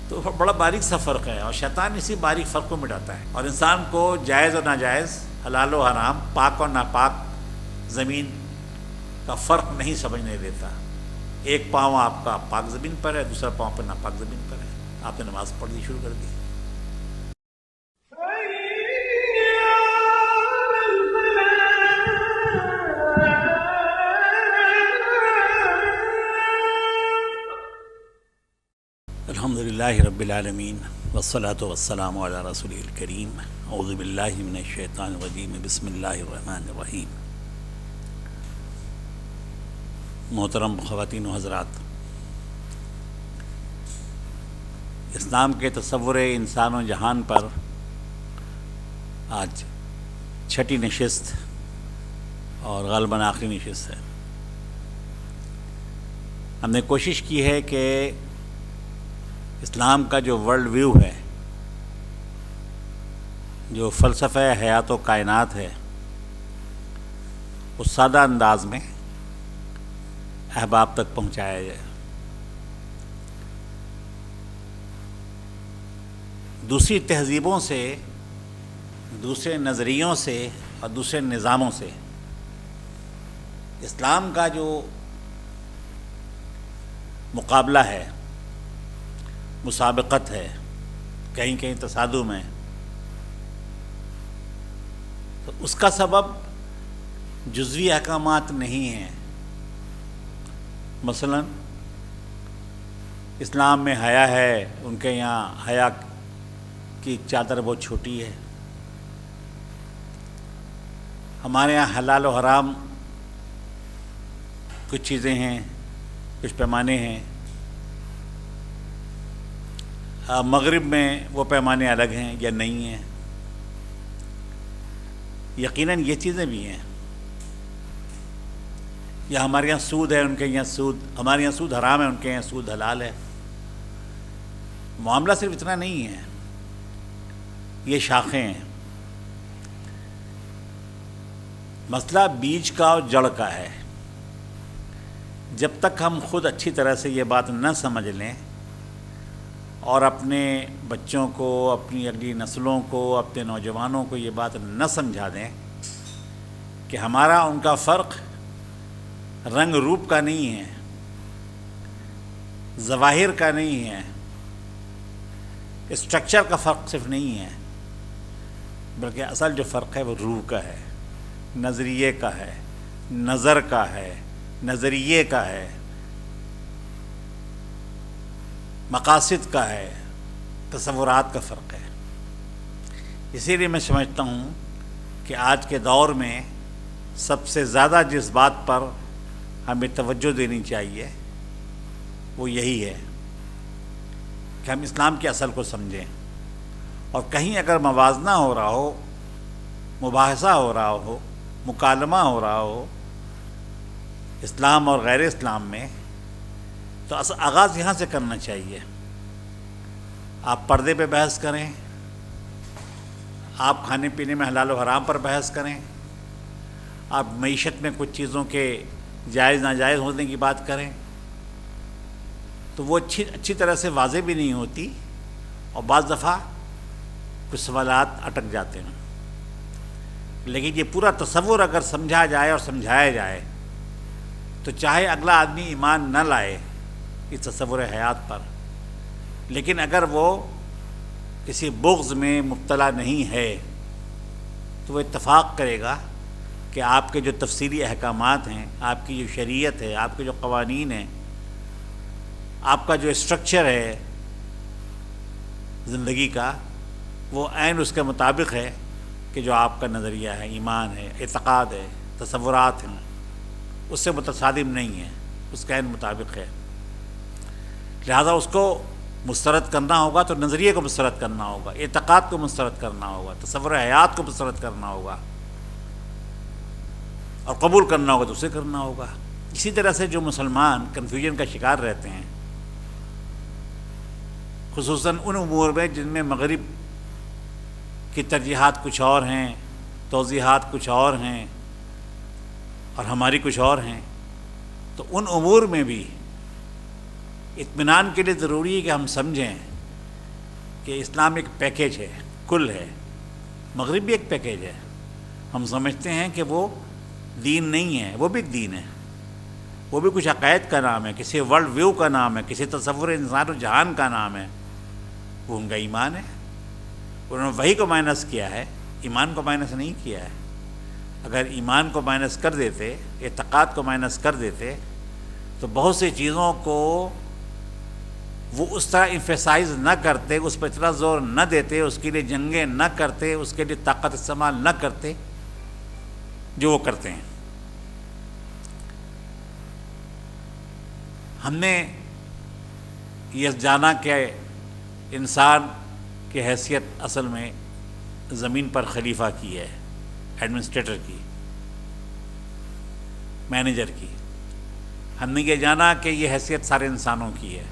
تو بڑا باریک سا فرق ہے، اور شیطان اسی باریک فرق کو مٹاتا ہے اور انسان کو جائز اور ناجائز، حلال و حرام، پاک اور ناپاک زمین کا فرق نہیں سمجھنے دیتا۔ ایک پاؤں آپ کا پاک زمین پر ہے، دوسرا پاؤں پر ناپاک زمین پر ہے، آپ نے نماز پڑھنی شروع کر دی۔ الحمدللہ رب العالمین والصلاة والسلام علی رسول الکریم، اعوذ باللہ من الشیطان الرجیم، بسم اللہ الرحمن الرحیم۔ محترم خواتین و حضرات، اسلام کے تصور انسان و جہان پر آج چھٹی نشست اور غالباً آخری نشست ہے۔ ہم نے کوشش کی ہے کہ اسلام کا جو ورلڈ ویو ہے، جو فلسفہ حیات و کائنات ہے، اس سادہ انداز میں احباب تک پہنچایا جائے۔ دوسری تہذیبوں سے، دوسرے نظریوں سے اور دوسرے نظاموں سے اسلام کا جو مقابلہ ہے، مسابقت ہے، کہیں کہیں تصادم ہے، تو اس کا سبب جزوی احکامات نہیں ہیں۔ مثلا اسلام میں حیا ہے، ان کے یہاں حیا کی چادر بہت چھوٹی ہے۔ ہمارے یہاں حلال و حرام کچھ چیزیں ہیں، کچھ پیمانے ہیں، مغرب میں وہ پیمانے الگ ہیں یا نہیں ہیں۔ یقیناً یہ چیزیں بھی ہیں، یا ہمارے یہاں سود ہے، ان کے یہاں سود، ہمارے یہاں سود حرام ہے، ان کے یہاں سود حلال ہے۔ معاملہ صرف اتنا نہیں ہے، یہ شاخیں ہیں۔ مسئلہ بیج کا اور جڑ کا ہے۔ جب تک ہم خود اچھی طرح سے یہ بات نہ سمجھ لیں اور اپنے بچوں کو، اپنی اگلی نسلوں کو، اپنے نوجوانوں کو یہ بات نہ سمجھا دیں کہ ہمارا ان کا فرق رنگ روپ کا نہیں ہے، ظواہر کا نہیں ہے، اسٹرکچر کا فرق صرف نہیں ہے، بلکہ اصل جو فرق ہے وہ روح کا ہے، نظریے کا ہے، نظر کا ہے، نظریے کا ہے، مقاصد کا ہے، تصورات کا فرق ہے۔ اسی لیے میں سمجھتا ہوں کہ آج کے دور میں سب سے زیادہ جس بات پر ہمیں توجہ دینی چاہیے وہ یہی ہے کہ ہم اسلام کے اصل کو سمجھیں، اور کہیں اگر موازنہ ہو رہا ہو، مباحثہ ہو رہا ہو، مکالمہ ہو رہا ہو اسلام اور غیر اسلام میں، تو آغاز یہاں سے کرنا چاہیے۔ آپ پردے پہ بحث کریں، آپ کھانے پینے میں حلال و حرام پر بحث کریں، آپ معیشت میں کچھ چیزوں کے جائز ناجائز ہونے کی بات کریں، تو وہ اچھی طرح سے واضح بھی نہیں ہوتی، اور بعض دفعہ کچھ سوالات اٹک جاتے ہیں۔ لیکن یہ پورا تصور اگر سمجھا جائے اور سمجھایا جائے تو چاہے اگلا آدمی ایمان نہ لائے اس تصور حیات پر، لیکن اگر وہ کسی بغض میں مبتلا نہیں ہے تو وہ اتفاق کرے گا کہ آپ کے جو تفصیلی احکامات ہیں، آپ کی جو شریعت ہے، آپ کے جو قوانین ہیں، آپ کا جو اسٹرکچر ہے زندگی کا، وہ عین اس کے مطابق ہے کہ جو آپ کا نظریہ ہے، ایمان ہے، اعتقاد ہے، تصورات ہیں، اس سے متصادم نہیں ہے، اس کے عین مطابق ہے۔ لہذا اس کو مسترد کرنا ہوگا تو نظریے کو مسترد کرنا ہوگا، اعتقاد کو مسترد کرنا ہوگا، تصور حیات کو مسترد کرنا ہوگا، اور قبول کرنا ہوگا تو اسے کرنا ہوگا۔ اسی طرح سے جو مسلمان کنفیوژن کا شکار رہتے ہیں، خصوصاً ان امور میں جن میں مغرب کی ترجیحات کچھ اور ہیں، توضیحات کچھ اور ہیں اور ہماری کچھ اور ہیں، تو ان امور میں بھی اطمینان کے لیے ضروری ہے کہ ہم سمجھیں کہ اسلام ایک پیکیج ہے، کل ہے. مغرب بھی ایک پیکیج ہے. ہم سمجھتے ہیں کہ وہ دین نہیں ہے، وہ بھی ایک دین ہے، وہ بھی کچھ عقائد کا نام ہے، کسی ورلڈ ویو کا نام ہے، کسی تصور انسان و جہان کا نام ہے. وہ ان کا ایمان ہے. انہوں نے وحی کو مائنس کیا ہے، ایمان کو مائنس نہیں کیا ہے. اگر ایمان کو مائنس کر دیتے، اعتقاد کو مائنس کر دیتے، تو بہت سی چیزوں کو وہ اس طرح ایمفیسائز نہ کرتے، اس پر اتنا زور نہ دیتے، اس کے لیے جنگیں نہ کرتے، اس کے لیے طاقت استعمال نہ کرتے جو وہ کرتے ہیں. ہم نے یہ جانا کہ انسان کی حیثیت اصل میں زمین پر خلیفہ کی ہے، ایڈمنسٹریٹر کی، مینیجر کی. ہم نے یہ جانا کہ یہ حیثیت سارے انسانوں کی ہے.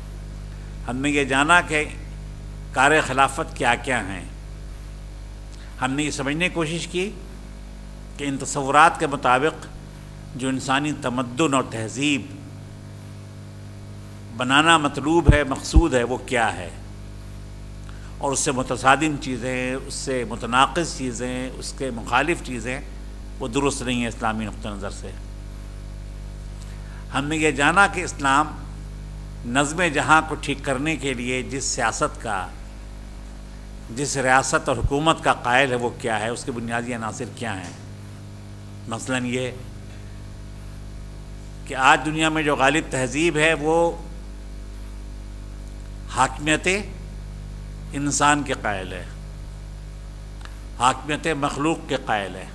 ہم نے یہ جانا کہ کار خلافت کیا کیا ہیں. ہم نے یہ سمجھنے کی کوشش کی کہ ان تصورات کے مطابق جو انسانی تمدن اور تہذیب بنانا مطلوب ہے، مقصود ہے، وہ کیا ہے، اور اس سے متصادم چیزیں، اس سے متناقض چیزیں، اس کے مخالف چیزیں وہ درست نہیں ہیں اسلامی نقطہ نظر سے. ہم نے یہ جانا کہ اسلام نظم جہاں کو ٹھیک کرنے کے لیے جس سیاست کا، جس ریاست اور حکومت کا قائل ہے وہ کیا ہے، اس کے بنیادی عناصر کیا ہیں. مثلا یہ کہ آج دنیا میں جو غالب تہذیب ہے وہ حاکمیت انسان کے قائل ہے، حاکمیت مخلوق کے قائل ہے.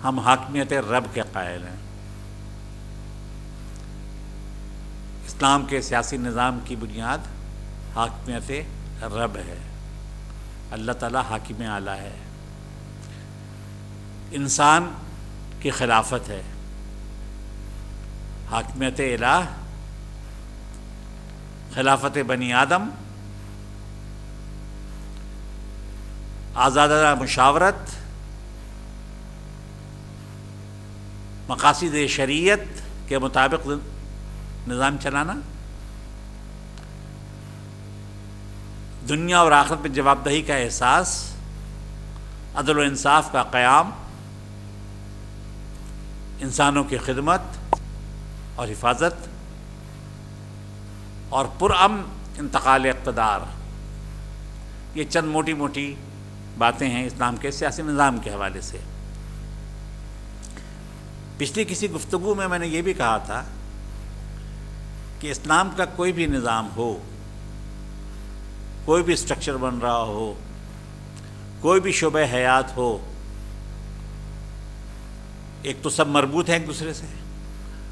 ہم حاکمیت رب کے قائل ہیں. اسلام کے سیاسی نظام کی بنیاد حاکمیت رب ہے. اللہ تعالیٰ حاکم اعلیٰ ہے. انسان کی خلافت ہے، حاکمیت الہ، خلافت بنی آدم، آزادانہ مشاورت، مقاصد شریعت کے مطابق نظام چلانا، دنیا اور آخرت میں جواب دہی کا احساس، عدل و انصاف کا قیام، انسانوں کی خدمت اور حفاظت، اور پرامن انتقال اقتدار. یہ چند موٹی موٹی باتیں ہیں اسلام کے سیاسی نظام کے حوالے سے. پچھلی کسی گفتگو میں نے یہ بھی کہا تھا کہ اسلام کا کوئی بھی نظام ہو، کوئی بھی اسٹرکچر بن رہا ہو، کوئی بھی شعبہ حیات ہو، ایک تو سب مربوط ہیں ایک دوسرے سے،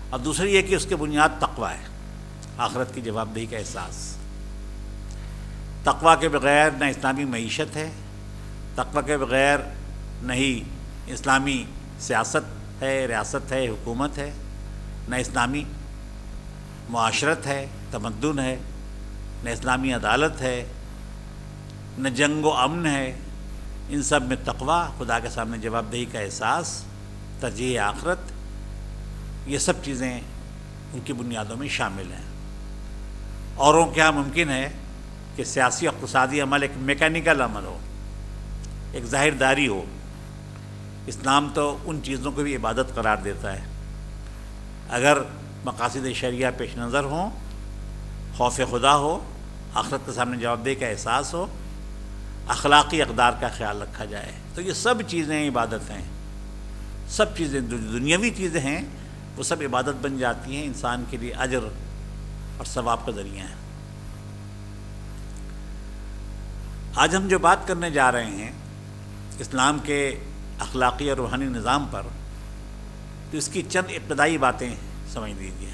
اور دوسری یہ کہ اس کے بنیاد تقویٰ ہے، آخرت کی جواب دہی کا احساس. تقویٰ کے بغیر نہ اسلامی معیشت ہے، تقویٰ کے بغیر نہ ہی اسلامی سیاست ہے، ریاست ہے، حکومت ہے، نہ اسلامی معاشرت ہے، تمدن ہے، نہ اسلامی عدالت ہے، نہ جنگ و امن ہے. ان سب میں تقویٰ، خدا کے سامنے جواب دہی کا احساس، ترجیح آخرت، یہ سب چیزیں ان کی بنیادوں میں شامل ہیں. اوروں کیا ممکن ہے کہ سیاسی اقتصادی عمل ایک میکینیکل عمل ہو، ایک ظاہر داری ہو. اسلام تو ان چیزوں کو بھی عبادت قرار دیتا ہے. اگر مقاصد شرعیہ پیش نظر ہوں، خوف خدا ہو، آخرت کے سامنے جواب دہی کا احساس ہو، اخلاقی اقدار کا خیال رکھا جائے، تو یہ سب چیزیں عبادت ہیں. سب چیزیں جو دنیاوی چیزیں ہیں وہ سب عبادت بن جاتی ہیں، انسان کے لیے اجر اور ثواب کا ذریعہ ہیں. آج ہم جو بات کرنے جا رہے ہیں اسلام کے اخلاقی اور روحانی نظام پر، تو اس کی چند ابتدائی باتیں سمجھ لیجیے.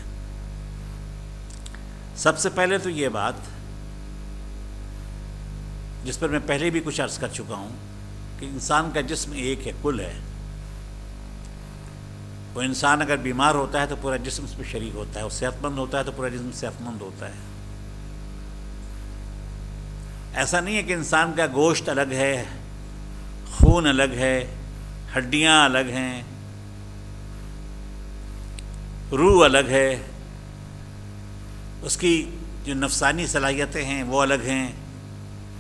سب سے پہلے تو یہ بات جس پر میں پہلے بھی کچھ عرض کر چکا ہوں کہ انسان کا جسم ایک ہے، کل ہے. وہ انسان اگر بیمار ہوتا ہے تو پورا جسم اس میں شریک ہوتا ہے، وہ صحت مند ہوتا ہے تو پورا جسم صحت مند ہوتا ہے. ایسا نہیں ہے کہ انسان کا گوشت الگ ہے، خون الگ ہے، ہڈیاں الگ ہیں، روح الگ ہے، اس کی جو نفسانی صلاحیتیں ہیں وہ الگ ہیں،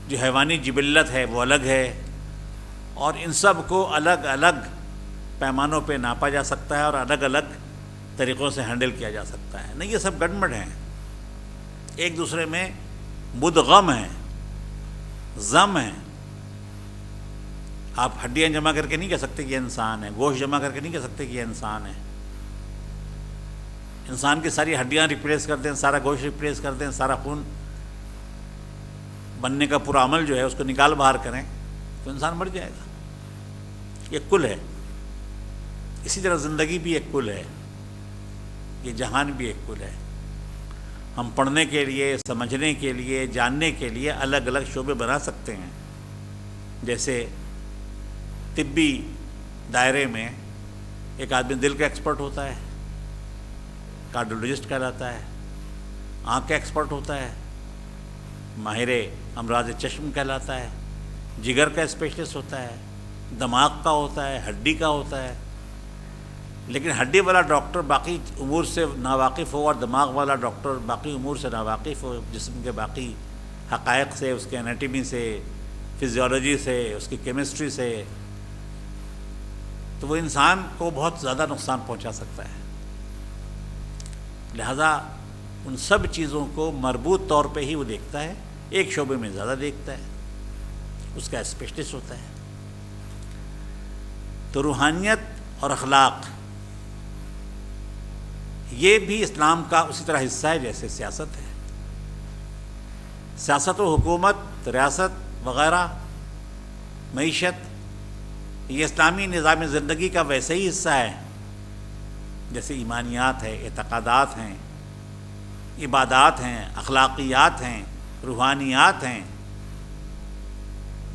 جو حیوانی جبلت ہے وہ الگ ہے، اور ان سب کو الگ الگ پیمانوں پہ ناپا جا سکتا ہے اور الگ الگ طریقوں سے ہینڈل کیا جا سکتا ہے۔ نہیں، یہ سب گڑبڑ ہیں، ایک دوسرے میں مدغم ہیں، ضم ہیں۔ آپ ہڈیاں جمع کر کے نہیں کہہ سکتے کہ یہ انسان ہے، گوشت جمع کر کے نہیں کہہ سکتے کہ یہ انسان ہے۔ انسان کی ساری ہڈیاں ریپلیس کر دیں، سارا گوشت ریپلیس کر دیں، سارا خون بننے کا پورا عمل جو ہے اس کو نکال باہر کریں تو انسان مر جائے گا۔ یہ کل ہے۔ اسی طرح زندگی بھی ایک کل ہے، یہ جہان بھی ایک کل ہے۔ ہم پڑھنے کے لیے، سمجھنے کے لیے، جاننے کے لیے الگ الگ شعبے بنا سکتے ہیں۔ جیسے طبی دائرے میں ایک آدمی دل کا ایکسپرٹ ہوتا ہے، کارڈیولوجسٹ کہلاتا ہے، آنکھ کا ایکسپرٹ ہوتا ہے، ماہر امراض چشم کہلاتا ہے، جگر کا اسپیشلسٹ ہوتا ہے، دماغ کا ہوتا ہے، ہڈی کا ہوتا ہے۔ لیکن ہڈی والا ڈاکٹر باقی امور سے ناواقف ہو اور دماغ والا ڈاکٹر باقی امور سے ناواقف ہو، جسم کے باقی حقائق سے، اس کے انیٹمی سے، فزیولوجی سے، اس کی کیمسٹری سے، تو وہ انسان کو بہت زیادہ نقصان پہنچا سکتا ہے۔ لہذا ان سب چیزوں کو مربوط طور پہ ہی وہ دیکھتا ہے، ایک شعبے میں زیادہ دیکھتا ہے، اس کا اسپیشلسٹ ہوتا ہے۔ تو روحانیت اور اخلاق یہ بھی اسلام کا اسی طرح حصہ ہے جیسے سیاست ہے۔ سیاست و حکومت، ریاست وغیرہ، معیشت، یہ اسلامی نظام زندگی کا ویسے ہی حصہ ہے جیسے ایمانیات ہے، اعتقادات ہیں، عبادات ہیں، اخلاقیات ہیں، روحانیات ہیں۔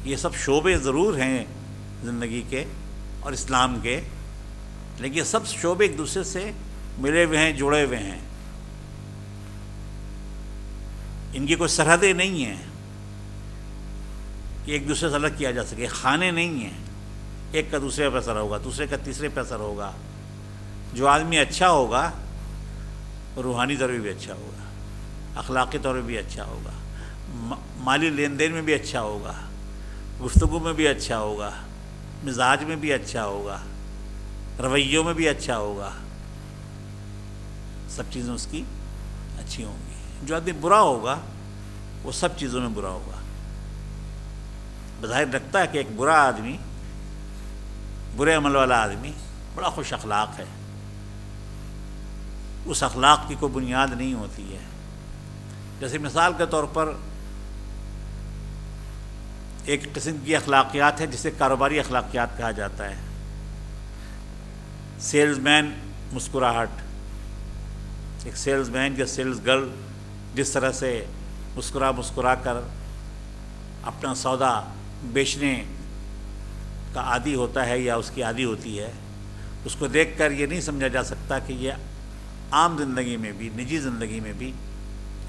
یہ سب شعبے ضرور ہیں زندگی کے اور اسلام کے، لیکن یہ سب شعبے ایک دوسرے سے ملے ہوئے ہیں، جڑے ہوئے ہیں۔ ان کی کوئی سرحدیں نہیں ہیں کہ ایک دوسرے سے الگ کیا جا سکے، خانے نہیں ہیں، ایک کا دوسرے پہ اثر ہوگا، دوسرے کا تیسرے پہ اثر ہوگا۔ جو آدمی اچھا ہوگا روحانی طور پہ بھی اچھا ہوگا، اخلاقی طور پہ بھی اچھا ہوگا، مالی لین دین میں بھی اچھا ہوگا، گفتگو میں بھی اچھا ہوگا، مزاج میں بھی اچھا ہوگا، رویوں میں بھی اچھا ہوگا، سب چیزیں اس کی اچھی ہوں گی۔ جو آدمی برا ہوگا وہ سب چیزوں میں برا ہوگا۔ بظاہر لگتا ہے کہ ایک برا آدمی، برے عمل والا آدمی بڑا خوش اخلاق ہے، اس اخلاق کی کوئی بنیاد نہیں ہوتی ہے۔ جیسے مثال کے طور پر ایک قسم کی اخلاقیات ہے جسے کاروباری اخلاقیات کہا جاتا ہے۔ سیلز مین مسکراہٹ، ایک سیلز مین یا سیلز گرل جس طرح سے مسکرا کر اپنا سودا بیچنے کا عادی ہوتا ہے یا اس کی عادی ہوتی ہے، اس کو دیکھ کر یہ نہیں سمجھا جا سکتا کہ یہ عام زندگی میں بھی، نجی زندگی میں بھی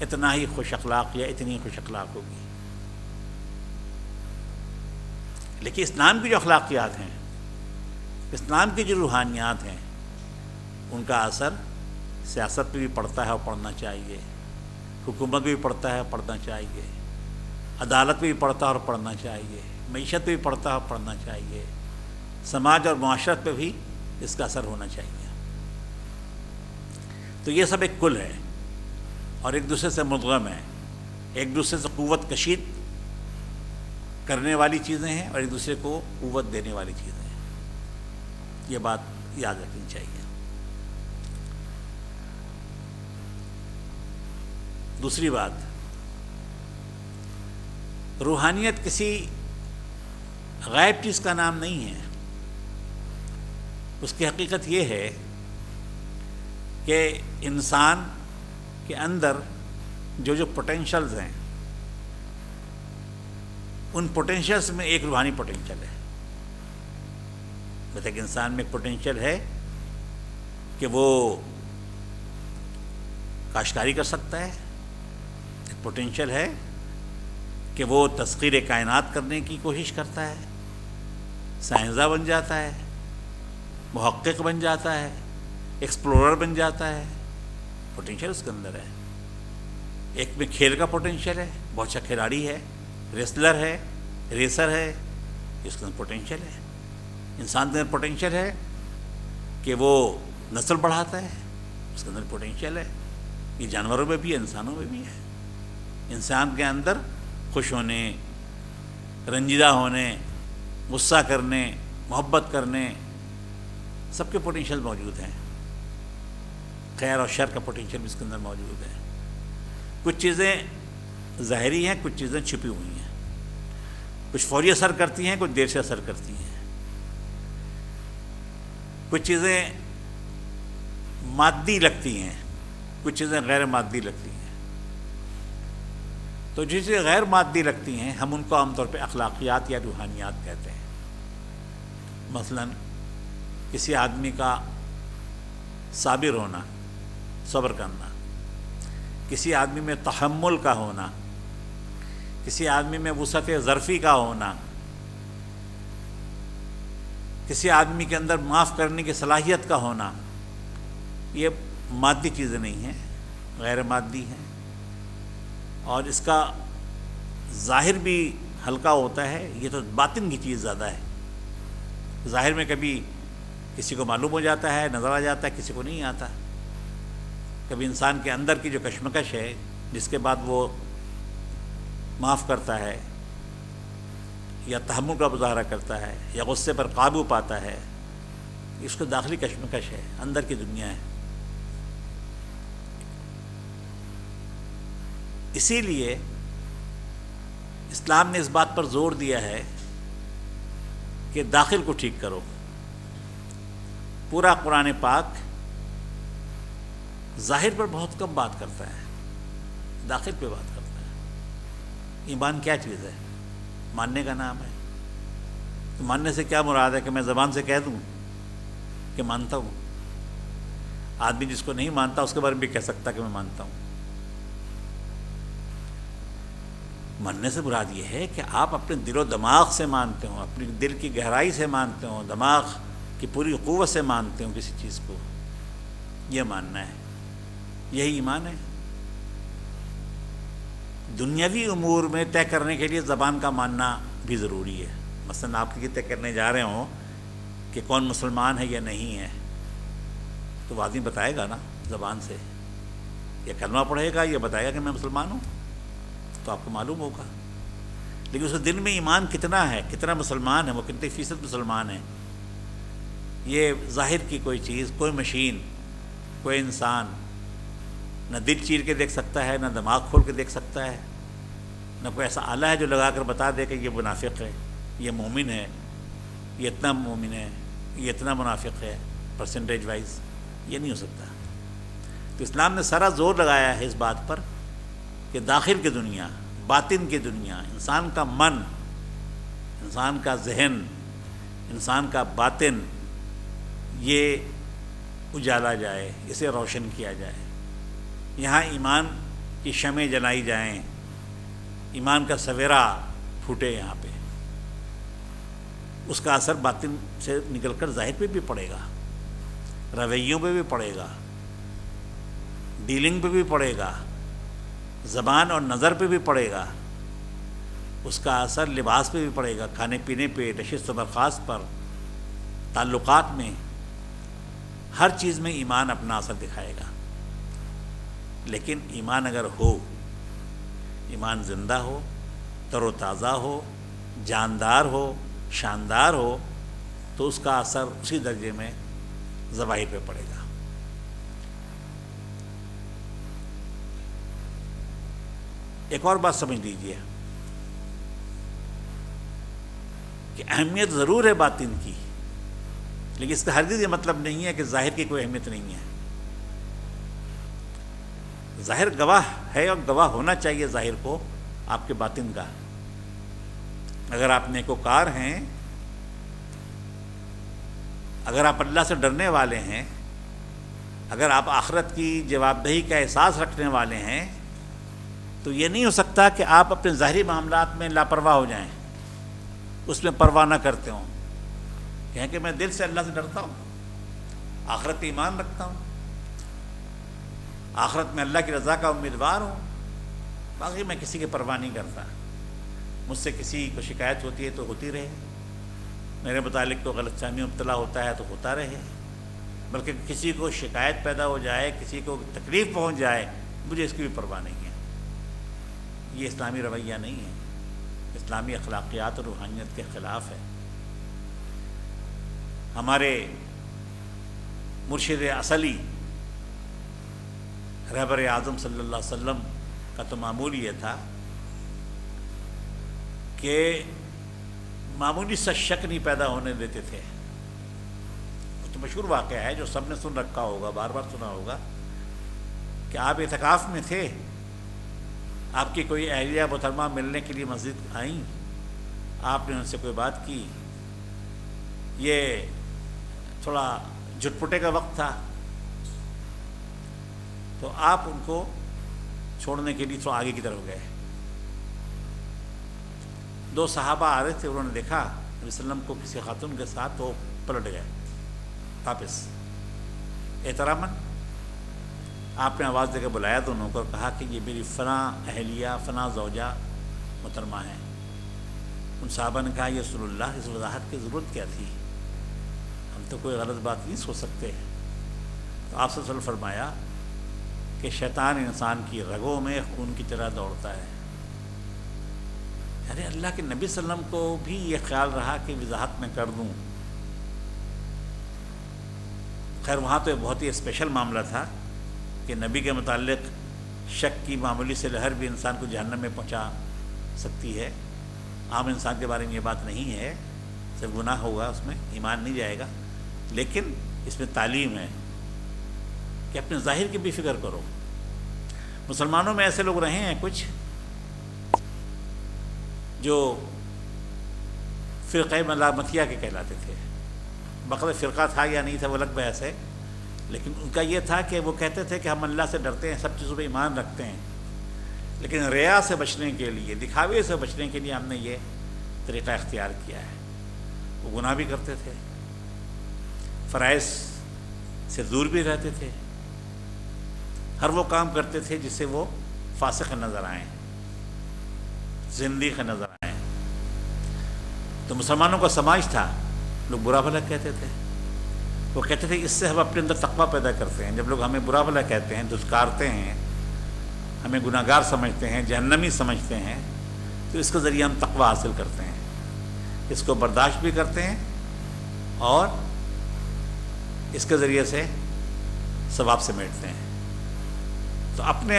اتنا ہی خوش اخلاق یا اتنی خوش اخلاق ہوگی۔ لیکن اسلام کی جو اخلاقیات ہیں، اسلام کی جو روحانیات ہیں، ان کا اثر سیاست پہ بھی پڑتا ہے اور پڑنا چاہیے، حکومت بھی پڑتا ہے، پڑھنا چاہیے، عدالت پہ بھی پڑتا ہے اور پڑھنا چاہیے، معیشت پہ بھی پڑتا ہے اور پڑھنا چاہیے، سماج اور معاشرت پہ بھی اس کا اثر ہونا چاہیے۔ تو یہ سب ایک کل ہے اور ایک دوسرے سے مدغم ہے، ایک دوسرے سے قوت کشید کرنے والی چیزیں ہیں اور ایک دوسرے کو قوت دینے والی چیزیں ہیں۔ یہ بات یاد رکھنی چاہیے۔ دوسری بات، روحانیت کسی غائب چیز کا نام نہیں ہے۔ اس کی حقیقت یہ ہے کہ انسان کے اندر جو پوٹینشلز ہیں، ان پوٹینشلز میں ایک روحانی پوٹینشل ہے۔ مطلب کہ انسان میں ایک پوٹینشل ہے کہ وہ کاشتکاری کر سکتا ہے، ایک پوٹینشل ہے کہ وہ تسخیر کائنات کرنے کی کوشش کرتا ہے، سائنسداں بن جاتا ہے، محقق بن جاتا ہے، ایکسپلورر بن جاتا ہے، پوٹینشل اس کے اندر ہے۔ ایک میں کھیل کا پوٹینشیل ہے، بہت اچھا کھلاڑی ہے، ریسلر ہے، ریسر ہے، اس کے اندر پوٹینشیل ہے۔ انسان کے اندر پوٹینشیل ہے کہ وہ نسل بڑھاتا ہے، اس کے اندر پوٹینشیل ہے۔ یہ جانوروں میں بھی ہے، انسانوں میں بھی ہے۔ انسان کے اندر خوش ہونے، رنجیدہ ہونے، غصہ کرنے، محبت کرنے، سب کے پوٹینشیل موجود ہیں۔ خیر اور شر کا پوٹینشیل بھی اس کے اندر موجود ہے۔ کچھ چیزیں ظاہری ہیں، کچھ چیزیں چھپی ہوئی ہیں، کچھ فوری اثر کرتی ہیں، کچھ دیر سے اثر کرتی ہیں۔ کچھ چیزیں مادی لگتی ہیں، کچھ چیزیں غیر مادی لگتی ہیں۔ تو جو چیزیں غیر مادی لگتی ہیں ہم ان کو عام طور پہ اخلاقیات یا روحانیات کہتے ہیں۔ مثلا کسی آدمی کا صابر ہونا، صبر کرنا، کسی آدمی میں تحمل کا ہونا، کسی آدمی میں وسعت ظرفی کا ہونا، کسی آدمی کے اندر معاف کرنے کی صلاحیت کا ہونا، یہ مادی چیزیں نہیں ہیں، غیر مادی ہیں، اور اس کا ظاہر بھی ہلکا ہوتا ہے۔ یہ تو باطن کی چیز زیادہ ہے۔ ظاہر میں کبھی کسی کو معلوم ہو جاتا ہے، نظر آ جاتا ہے، کسی کو نہیں آتا۔ کبھی انسان کے اندر کی جو کشمکش ہے، جس کے بعد وہ معاف کرتا ہے یا تحمل کا مظاہرہ کرتا ہے یا غصے پر قابو پاتا ہے، اس کو داخلی کشمکش ہے، اندر کی دنیا ہے۔ اسی لیے اسلام نے اس بات پر زور دیا ہے کہ داخل کو ٹھیک کرو۔ پورا قرآن پاک ظاہر پر بہت کم بات کرتا ہے، داخل پہ بات کرتا ہے۔ ایمان کیا چیز ہے؟ ماننے کا نام ہے۔ تو ماننے سے کیا مراد ہے کہ میں زبان سے کہہ دوں کہ مانتا ہوں؟ آدمی جس کو نہیں مانتا اس کے بارے میں بھی کہہ سکتا کہ میں مانتا ہوں۔ ماننے سے مراد یہ ہے کہ آپ اپنے دل و دماغ سے مانتے ہو، اپنی دل کی گہرائی سے مانتے ہو، دماغ کی پوری قوت سے مانتے ہو کسی چیز کو، یہ ماننا ہے، یہی ایمان ہے۔ دنیاوی امور میں طے کرنے کے لیے زبان کا ماننا بھی ضروری ہے۔ مثلا آپ یہ طے کرنے جا رہے ہوں کہ کون مسلمان ہے یا نہیں ہے، تو وہ آدمی بتائے گا نا زبان سے، یا کلمہ پڑھے گا یا بتائے گا کہ میں مسلمان ہوں، تو آپ کو معلوم ہوگا۔ لیکن اس دل میں ایمان کتنا ہے، کتنا مسلمان ہے، وہ کتنے فیصد مسلمان ہے، یہ ظاہر کی کوئی چیز، کوئی مشین، کوئی انسان نہ دل چیر کے دیکھ سکتا ہے، نہ دماغ کھول کے دیکھ سکتا ہے، نہ کوئی ایسا آلہ ہے جو لگا کر بتا دے کہ یہ منافق ہے، یہ مومن ہے، یہ اتنا مومن ہے، یہ اتنا منافق ہے پرسنٹیج وائز، یہ نہیں ہو سکتا۔ تو اسلام نے سارا زور لگایا ہے اس بات پر کہ داخل کی دنیا، باطن کی دنیا، انسان کا من، انسان کا ذہن، انسان کا باطن، یہ اجالا جائے، اسے روشن کیا جائے۔ یہاں ایمان کی شمع جلائی جائیں، ایمان کا سویرا پھوٹے یہاں پہ، اس کا اثر باطن سے نکل کر ظاہر پہ بھی پڑے گا، رویوں پہ بھی پڑے گا، ڈیلنگ پہ بھی پڑے گا، زبان اور نظر پہ بھی پڑے گا، اس کا اثر لباس پہ بھی پڑے گا، کھانے پینے پہ، نشست و برخاست پر، تعلقات میں، ہر چیز میں ایمان اپنا اثر دکھائے گا۔ لیکن ایمان اگر ہو، ایمان زندہ ہو، تر و تازہ ہو، جاندار ہو، شاندار ہو، تو اس کا اثر اسی درجے میں ظواہر پہ پڑے گا۔ ایک اور بات سمجھ لیجیے کہ اہمیت ضرور ہے باطن کی، لیکن اس کا ہرگز یہ مطلب نہیں ہے کہ ظاہر کی کوئی اہمیت نہیں ہے۔ ظاہر گواہ ہے اور گواہ ہونا چاہیے ظاہر کو آپ کے باطن کا۔ اگر آپ نیکوکار ہیں، اگر آپ اللہ سے ڈرنے والے ہیں، اگر آپ آخرت کی جواب دہی کا احساس رکھنے والے ہیں، تو یہ نہیں ہو سکتا کہ آپ اپنے ظاہری معاملات میں لاپرواہ ہو جائیں، اس میں پرواہ نہ کرتے ہوں، کہیں کہ میں دل سے اللہ سے ڈرتا ہوں، آخرت پہ ایمان رکھتا ہوں، آخرت میں اللہ کی رضا کا امیدوار ہوں، باقی میں کسی کی پرواہ نہیں کرتا، مجھ سے کسی کو شکایت ہوتی ہے تو ہوتی رہے، میرے متعلق تو غلط فہمی مبتلا ہوتا ہے تو ہوتا رہے، بلکہ کسی کو شکایت پیدا ہو جائے، کسی کو تکلیف پہنچ جائے، مجھے اس کی بھی پرواہ نہیں ہے۔ یہ اسلامی رویہ نہیں ہے، اسلامی اخلاقیات اور روحانیت کے خلاف ہے۔ ہمارے مرشد اصلی رہبر اعظم صلی اللہ علیہ وسلم کا تو معمول یہ تھا کہ معمولی سا شک نہیں پیدا ہونے دیتے تھے۔ وہ تو مشہور واقعہ ہے جو سب نے سن رکھا ہوگا، بار بار سنا ہوگا، کہ آپ اعتکاف میں تھے، آپ کی کوئی اہلیہ محترمہ ملنے کے لیے مسجد آئیں، آپ نے ان سے کوئی بات کی، یہ تھوڑا جھٹپٹے کا وقت تھا، تو آپ ان کو چھوڑنے کے لیے تھوڑا آگے کی طرف گئے۔ دو صحابہ آ رہے تھے، انہوں نے دیکھا نبی صلی اللہ علیہ وسلم کو کسی خاتون کے ساتھ، تو پلٹ گئے واپس احتراماً۔ آپ نے آواز دے کے بلایا دونوں کو اور کہا کہ یہ میری فلاں اہلیہ فلاں زوجہ محترمہ ہیں۔ ان صحابہ نے کہا یا رسول اللہ، اس وضاحت کی ضرورت کیا تھی، ہم تو کوئی غلط بات نہیں سوچ سکتے۔ تو آپ صلی اللہ علیہ وسلم فرمایا کہ شیطان انسان کی رگوں میں خون کی طرح دوڑتا ہے۔ یعنی اللہ کے نبی صلی اللہ علیہ وسلم کو بھی یہ خیال رہا کہ وضاحت میں کر دوں۔ خیر وہاں تو بہت ہی اسپیشل معاملہ تھا کہ نبی کے متعلق شک کی معمولی سے لہر بھی انسان کو جہنم میں پہنچا سکتی ہے۔ عام انسان کے بارے میں یہ بات نہیں ہے، صرف گناہ ہوگا، اس میں ایمان نہیں جائے گا، لیکن اس میں تعلیم ہے کہ اپنے ظاہر کی بھی فکر کرو۔ مسلمانوں میں ایسے لوگ رہے ہیں کچھ جو فرقہ ملامتیہ کے کہلاتے تھے، بقدر فرقہ تھا یا نہیں تھا وہ الگ بحث ہے، لیکن ان کا یہ تھا کہ وہ کہتے تھے کہ ہم اللہ سے ڈرتے ہیں، سب چیزوں پہ ایمان رکھتے ہیں، لیکن ریا سے بچنے کے لیے، دکھاوے سے بچنے کے لیے ہم نے یہ طریقہ اختیار کیا ہے۔ وہ گناہ بھی کرتے تھے، فرائض سے دور بھی رہتے تھے، ہر وہ کام کرتے تھے جس سے وہ فاسق نظر آئیں، زندیق نظر آئیں۔ تو مسلمانوں کا سماج تھا، لوگ برا بھلا کہتے تھے، وہ کہتے تھے اس سے ہم اپنے اندر تقویٰ پیدا کرتے ہیں۔ جب لوگ ہمیں برا بھلا کہتے ہیں، دھتکارتے ہیں، ہمیں گناہ گار سمجھتے ہیں، جہنمی سمجھتے ہیں، تو اس کے ذریعے ہم تقویٰ حاصل کرتے ہیں، اس کو برداشت بھی کرتے ہیں اور اس کے ذریعے سے ثواب سمیٹتے ہیں۔ تو اپنے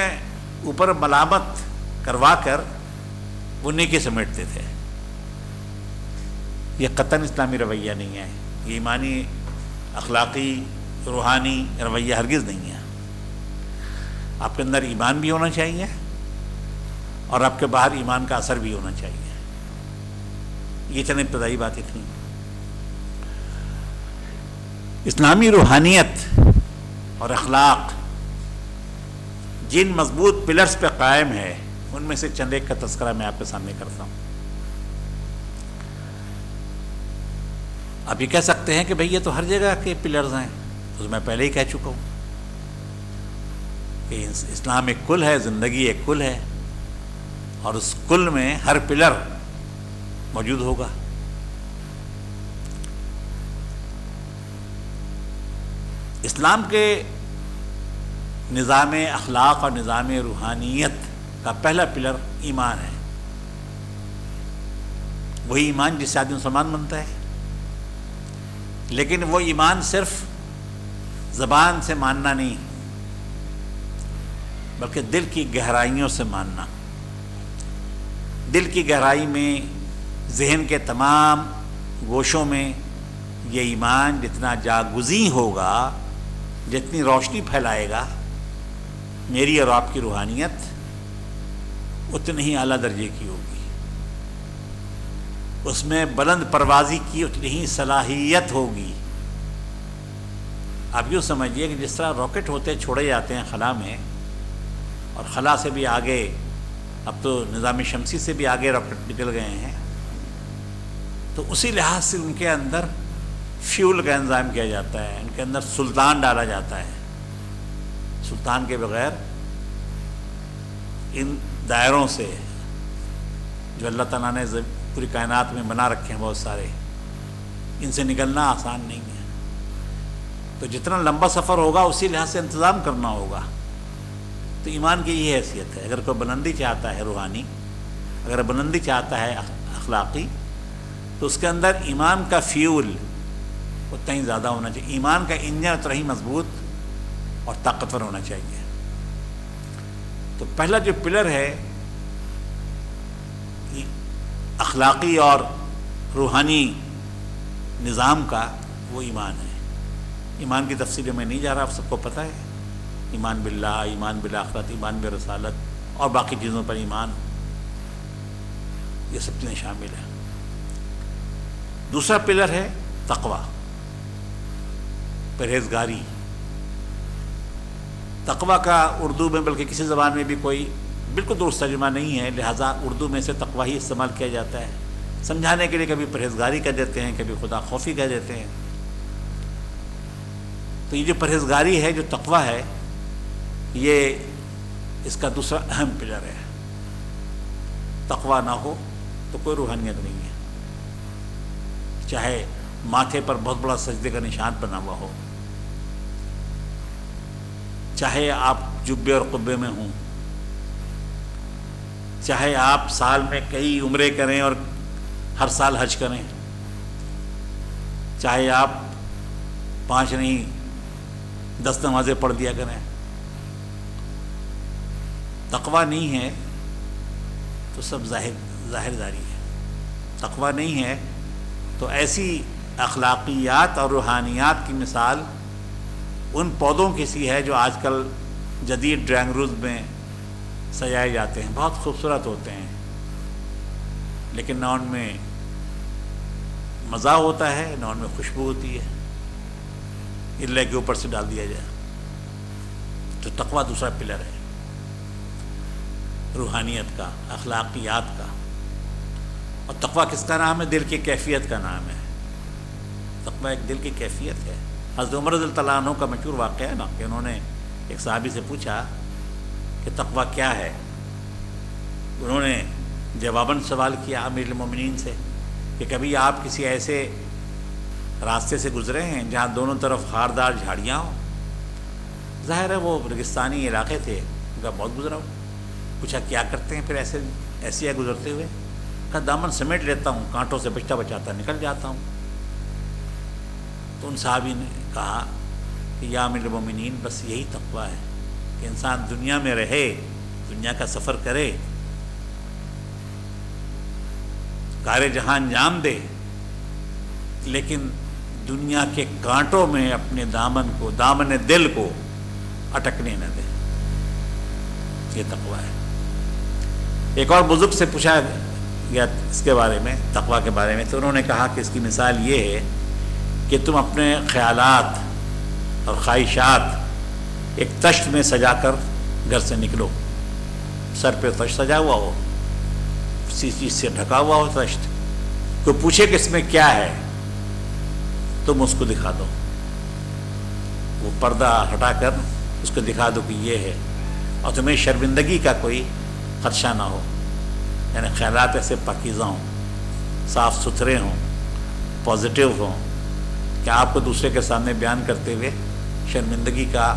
اوپر ملامت کروا کر وہ نیکی سمیٹتے تھے۔ یہ قطعاً اسلامی رویہ نہیں ہے، یہ ایمانی اخلاقی روحانی رویہ ہرگز نہیں ہے۔ آپ کے اندر ایمان بھی ہونا چاہیے اور آپ کے باہر ایمان کا اثر بھی ہونا چاہیے۔ یہ چند ابتدائی باتیں تھیں۔ اسلامی روحانیت اور اخلاق جن مضبوط پلرز پہ قائم ہے، ان میں سے چند ایک کا تذکرہ میں آپ کے سامنے کرتا ہوں۔ آپ یہ کہہ سکتے ہیں کہ بھئی یہ تو ہر جگہ کے پلرز ہیں، تو میں پہلے ہی کہہ چکا ہوں کہ اسلام ایک کل ہے، زندگی ایک کل ہے، اور اس کل میں ہر پلر موجود ہوگا۔ اسلام کے نظام اخلاق اور نظام روحانیت کا پہلا پلر ایمان ہے۔ وہی ایمان جس سے آدمی مسلمان بنتا ہے، لیکن وہ ایمان صرف زبان سے ماننا نہیں، بلکہ دل کی گہرائیوں سے ماننا۔ دل کی گہرائی میں، ذہن کے تمام گوشوں میں یہ ایمان جتنا جاگزیں ہوگا، جتنی روشنی پھیلائے گا، میری اور آپ کی روحانیت اتنی ہی اعلیٰ درجے کی ہوگی، اس میں بلند پروازی کی اتنی ہی صلاحیت ہوگی۔ آپ یوں سمجھیے کہ جس طرح راکٹ ہوتے چھوڑے جاتے ہیں خلا میں، اور خلا سے بھی آگے، اب تو نظام شمسی سے بھی آگے راکٹ نکل گئے ہیں، تو اسی لحاظ سے ان کے اندر فیول کا انتظام کیا جاتا ہے، ان کے اندر سلطان ڈالا جاتا ہے۔ سلطان کے بغیر ان دائروں سے جو اللہ تعالیٰ نے پوری کائنات میں بنا رکھے ہیں بہت سارے، ان سے نکلنا آسان نہیں ہے۔ تو جتنا لمبا سفر ہوگا اسی لحاظ سے انتظام کرنا ہوگا۔ تو ایمان کی یہ حیثیت ہے، اگر کوئی بلندی چاہتا ہے روحانی، اگر بلندی چاہتا ہے اخلاقی، تو اس کے اندر ایمان کا فیول اتنا ہی زیادہ ہونا چاہیے، ایمان کا انجن اتنا ہی مضبوط اور طاقتور ہونا چاہیے۔ تو پہلا جو پلر ہے اخلاقی اور روحانی نظام کا، وہ ایمان ہے۔ ایمان کی تفصیل میں نہیں جا رہا، آپ سب کو پتہ ہے، ایمان باللہ، ایمان بالآخرت، ایمان برسالت اور باقی چیزوں پر ایمان، یہ سب چیزیں شامل ہیں۔ دوسرا پلر ہے تقوی، پرہیزگاری۔ تقوی کا اردو میں بلکہ کسی زبان میں بھی کوئی بالکل درست ترجمہ نہیں ہے، لہٰذا اردو میں سے تقوی ہی استعمال کیا جاتا ہے سمجھانے کے لیے۔ کبھی پرہیزگاری کہہ دیتے ہیں، کبھی خدا خوفی کہہ دیتے ہیں۔ تو یہ جو پرہیزگاری ہے، جو تقوی ہے، یہ اس کا دوسرا اہم پلر ہے۔ تقوی نہ ہو تو کوئی روحانیت نہیں ہے، چاہے ماتھے پر بہت بڑا سجدے کا نشان بنا ہوا ہو، چاہے آپ جبے اور قبے میں ہوں، چاہے آپ سال میں کئی عمرے کریں اور ہر سال حج کریں، چاہے آپ 5 نہیں 10 نمازیں پڑھ دیا کریں، تقوی نہیں ہے تو سب ظاہر داری ہے۔ تقوی نہیں ہے تو ایسی اخلاقیات اور روحانیات کی مثال ان پودوں کی سی ہے جو آج کل جدید ڈرائنگ روز میں سجائے جاتے ہیں، بہت خوبصورت ہوتے ہیں، لیکن نہ ان میں مزہ ہوتا ہے، نہ ان میں خوشبو ہوتی ہے، اللہ کے اوپر سے ڈال دیا جائے۔ تو تقوی دوسرا پلر ہے، روحانیت کا، اخلاقیات کا۔ اور تقوی کس کا نام ہے؟ دل کی کیفیت کا نام ہے۔ تقوی ایک دل کی کیفیت ہے۔ حضرت عمر رضی اللہ عنہ کا مشہور واقعہ ہے نا کہ انہوں نے ایک صحابی سے پوچھا کہ تقوی کیا ہے؟ انہوں نے جواباً سوال کیا امیر المومنین سے کہ کبھی آپ کسی ایسے راستے سے گزرے ہیں جہاں دونوں طرف خاردار جھاڑیاں ہوں؟ ظاہر ہے وہ ریگستانی علاقے تھے، ان کا بہت گزرا ہو۔ پوچھا کیا کرتے ہیں پھر ایسے ہے گزرتے ہوئے؟ کہا دامن سمیٹ لیتا ہوں، کانٹوں سے بچتا بچاتا نکل جاتا ہوں۔ تو ان صحابی نے کہا کہ یا امیر المومنین، بس یہی تقوی ہے کہ انسان دنیا میں رہے، دنیا کا سفر کرے، کار جہاں انجام دے، لیکن دنیا کے کانٹوں میں اپنے دامن دل کو اٹکنے نہ دے۔ یہ تقوی ہے۔ ایک اور بزرگ سے پوچھا گیا اس کے بارے میں، تقوی کے بارے میں، تو انہوں نے کہا کہ اس کی مثال یہ ہے کہ تم اپنے خیالات اور خواہشات ایک تشت میں سجا کر گھر سے نکلو، سر پہ تشت سجا ہوا ہو، کسی چیز سے ڈھکا ہوا ہو تشت، کوئی پوچھے کہ اس میں کیا ہے، تم اس کو دکھا دو، وہ پردہ ہٹا کر اس کو دکھا دو کہ یہ ہے، اور تمہیں شرمندگی کا کوئی خدشہ نہ ہو، یعنی خیالات ایسے پاکیزہ ہوں، صاف ستھرے ہوں، پازیٹیو ہوں کہ آپ کو دوسرے کے سامنے بیان کرتے ہوئے شرمندگی کا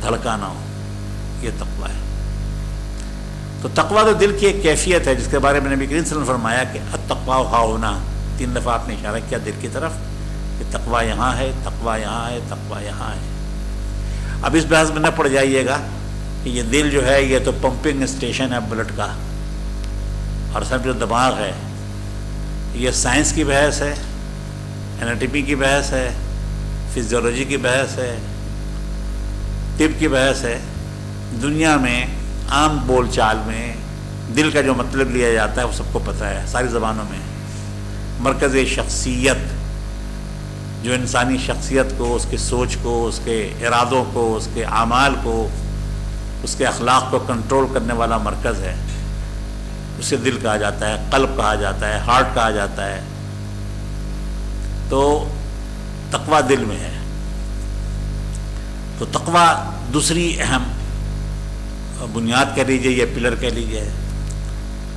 دھڑکا نہ ہو۔ یہ تقوی ہے۔ تو تقوی تو دل کی ایک کیفیت ہے جس کے بارے میں نبی کریم صلی اللہ علیہ وسلم نے فرمایا کہ التقوی ہا ہونا، 3 دفعہ آپ نے اشارہ کیا دل کی طرف کہ تقوی یہاں ہے، تقوی یہاں ہے، تقوی یہاں ہے۔ اب اس بحث میں نہ پڑ جائیے گا کہ یہ دل جو ہے یہ تو پمپنگ اسٹیشن ہے بلڈ کا، اور سب جو دماغ ہے یہ سائنس کی بحث ہے، اناٹمی کی بحث ہے، فزیولوجی کی بحث ہے، طب کی بحث ہے۔ دنیا میں عام بول چال میں دل کا جو مطلب لیا جاتا ہے وہ سب کو پتہ ہے، ساری زبانوں میں۔ مرکز شخصیت، جو انسانی شخصیت کو، اس کی سوچ کو، اس کے ارادوں کو، اس کے اعمال کو، اس کے اخلاق کو کنٹرول کرنے والا مرکز ہے، اسے دل کہا جاتا ہے، قلب کہا جاتا ہے، ہارٹ کہا جاتا ہے۔ تو تقوی دل میں ہے۔ تو تقوی دوسری اہم بنیاد کہہ لیجیے یا پلر کہہ لیجیے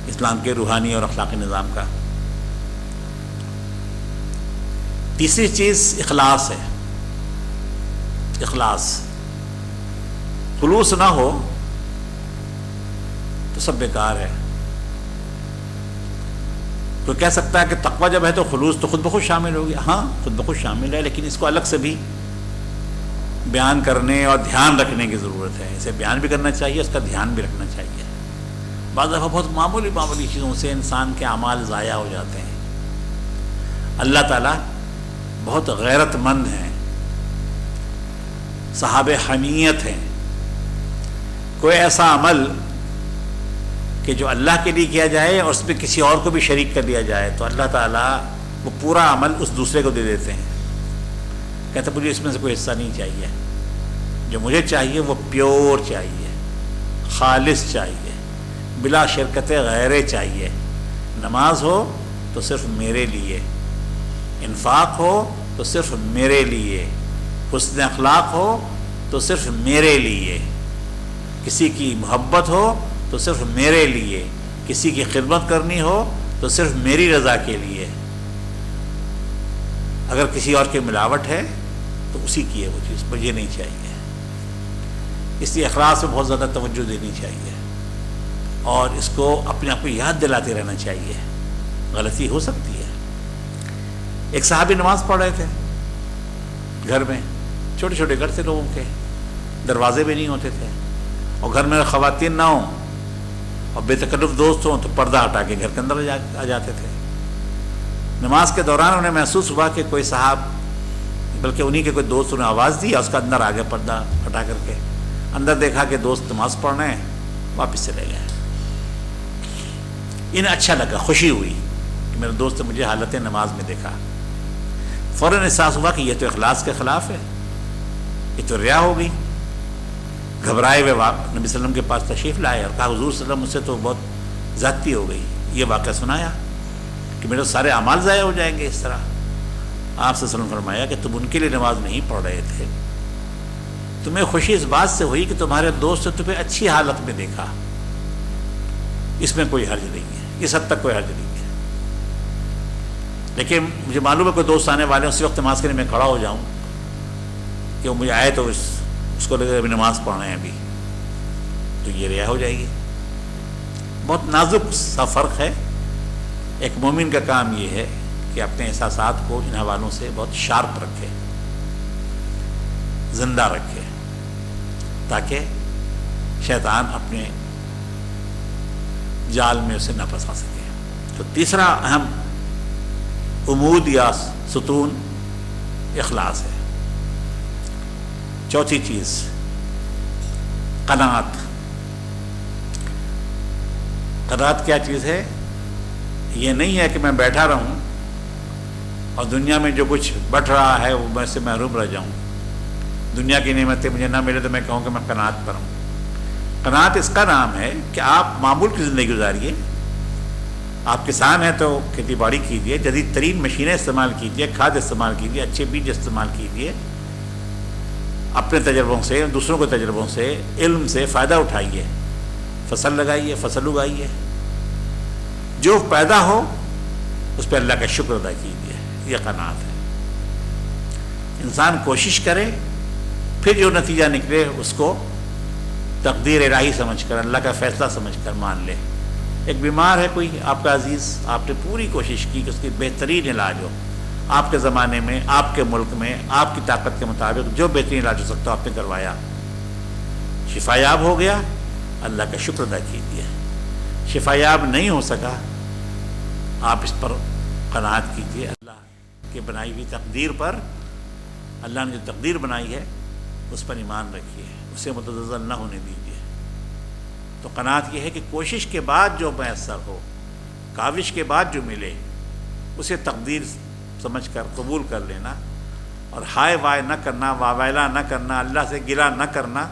اسلام کے روحانی اور اخلاقی نظام کا۔ تیسری چیز اخلاص ہے۔ اخلاص، خلوص نہ ہو تو سب بیکار ہے۔ کوئی کہہ سکتا ہے کہ تقویٰ جب ہے تو خلوص تو خود بخود شامل ہو گیا۔ ہاں خود بخود شامل ہے، لیکن اس کو الگ سے بھی بیان کرنے اور دھیان رکھنے کی ضرورت ہے۔ اسے بیان بھی کرنا چاہیے، اس کا دھیان بھی رکھنا چاہیے۔ بعض دفعہ بہت معمولی چیزوں سے انسان کے اعمال ضائع ہو جاتے ہیں۔ اللہ تعالیٰ بہت غیرت مند ہیں، صاحب حمیت ہیں۔ کوئی ایسا عمل کہ جو اللہ کے لیے کیا جائے اور اس میں کسی اور کو بھی شریک کر دیا جائے تو اللہ تعالیٰ وہ پورا عمل اس دوسرے کو دے دیتے ہیں۔ کہتے مجھے اس میں سے کوئی حصہ نہیں چاہیے، جو مجھے چاہیے وہ پیور چاہیے، خالص چاہیے، بلا شرکت غیرے چاہیے۔ نماز ہو تو صرف میرے لیے، انفاق ہو تو صرف میرے لیے، حسن اخلاق ہو تو صرف میرے لیے، کسی کی محبت ہو تو صرف میرے لیے، کسی کی خدمت کرنی ہو تو صرف میری رضا کے لیے۔ اگر کسی اور کی ملاوٹ ہے تو اسی کی ہے وہ چیز، مجھے نہیں چاہیے۔ اس لیے اخلاص میں بہت زیادہ توجہ دینی چاہیے اور اس کو اپنے آپ کو یاد دلاتے رہنا چاہیے۔ غلطی ہو سکتی ہے۔ ایک صحابی نماز پڑھ رہے تھے گھر میں، چھوٹے چھوٹے گھر تھے لوگوں کے، دروازے بھی نہیں ہوتے تھے، اور گھر میں خواتین نہ ہوں اور بے تکلف دوست ہوں تو پردہ ہٹا کے گھر کے اندر آ جاتے تھے۔ نماز کے دوران انہیں محسوس ہوا کہ کوئی صاحب، بلکہ انہی کے کوئی دوست انہیں آواز دی اور اس کا اندر آ گیا پردہ ہٹا کر کے۔ اندر دیکھا کہ دوست نماز پڑھ رہے ہیں، واپس چلے گئے۔ انہیں اچھا لگا، خوشی ہوئی کہ میرے دوست نے مجھے حالت نماز میں دیکھا۔ فوراً احساس ہوا کہ یہ تو اخلاص کے خلاف ہے، یہ تو ریا ہو گئی۔ گھبرائے ہوئے نبی صلی اللہ علیہ وسلم کے پاس تشریف لائے اور کہا حضور صلی اللہ علیہ وسلم، مجھ سے تو بہت زیادتی ہو گئی۔ یہ واقعہ سنایا کہ میرے سارے اعمال ضائع ہو جائیں گے اس طرح۔ آپ صلی اللہ علیہ وسلم فرمایا کہ تم ان کے لیے نماز نہیں پڑھ رہے تھے، تمہیں خوشی اس بات سے ہوئی کہ تمہارے دوست نے تمہیں اچھی حالت میں دیکھا، اس میں کوئی حرج نہیں ہے، اس حد تک کوئی حرج نہیں ہے۔ لیکن مجھے معلوم ہے کوئی دوست آنے والے ہیں، اسی وقت نماز کے لیے میں کھڑا ہو جاؤں کہ وہ مجھے آئے تو اس کو لگے ابھی نماز پڑھ رہے ہیں ابھی، تو یہ ریا ہو جائے گی۔ بہت نازک سا فرق ہے۔ ایک مومن کا کام یہ ہے کہ اپنے احساسات کو ان حوالوں سے بہت شارپ رکھے، زندہ رکھے، تاکہ شیطان اپنے جال میں اسے نہ پھنسا سکے۔ تو تیسرا اہم عمود یا ستون اخلاص ہے۔ چوتھی چیز قناعت۔ قناعت کیا چیز ہے؟ یہ نہیں ہے کہ میں بیٹھا رہوں اور دنیا میں جو کچھ بٹ رہا ہے وہ میں سے محروم رہ جاؤں، دنیا کی نعمتیں مجھے نہ ملے تو میں کہوں کہ میں قناعت پر ہوں۔ قناعت اس کا نام ہے کہ آپ معمول کی زندگی گزاریے۔ آپ کسان ہیں تو کھیتی باڑی کیجیے، جدید ترین مشینیں استعمال کیجیے، کھاد استعمال کیجیے، اچھے بیج استعمال کیجیے، اپنے تجربوں سے، دوسروں کے تجربوں سے، علم سے فائدہ اٹھائیے، فصل لگائیے، فصل اگائیے، جو پیدا ہو اس پہ اللہ کا شکر ادا کیجیے۔ یہ قناعت ہے۔ انسان کوشش کرے، پھر جو نتیجہ نکلے اس کو تقدیر الہی سمجھ کر، اللہ کا فیصلہ سمجھ کر مان لے۔ ایک بیمار ہے کوئی آپ کا عزیز، آپ نے پوری کوشش کی کہ اس کی بہترین علاج ہو، آپ کے زمانے میں، آپ کے ملک میں، آپ کی طاقت کے مطابق جو بہترین علاج ہو سکتا آپ نے کروایا، شفا یاب ہو گیا، اللہ کا شکر ادا کیجیے۔ شفا یاب نہیں ہو سکا، آپ اس پر قناعت کیجیے، اللہ کی بنائی ہوئی تقدیر پر، اللہ نے جو تقدیر بنائی ہے اس پر ایمان رکھیے، اسے متزلزل نہ ہونے دیجیے۔ تو قناعت یہ ہے کہ کوشش کے بعد جو میسر ہو، کاوش کے بعد جو ملے، اسے تقدیر سمجھ کر قبول کر لینا، اور ہائے وائے نہ کرنا، واویلا نہ کرنا، اللہ سے گلہ نہ کرنا،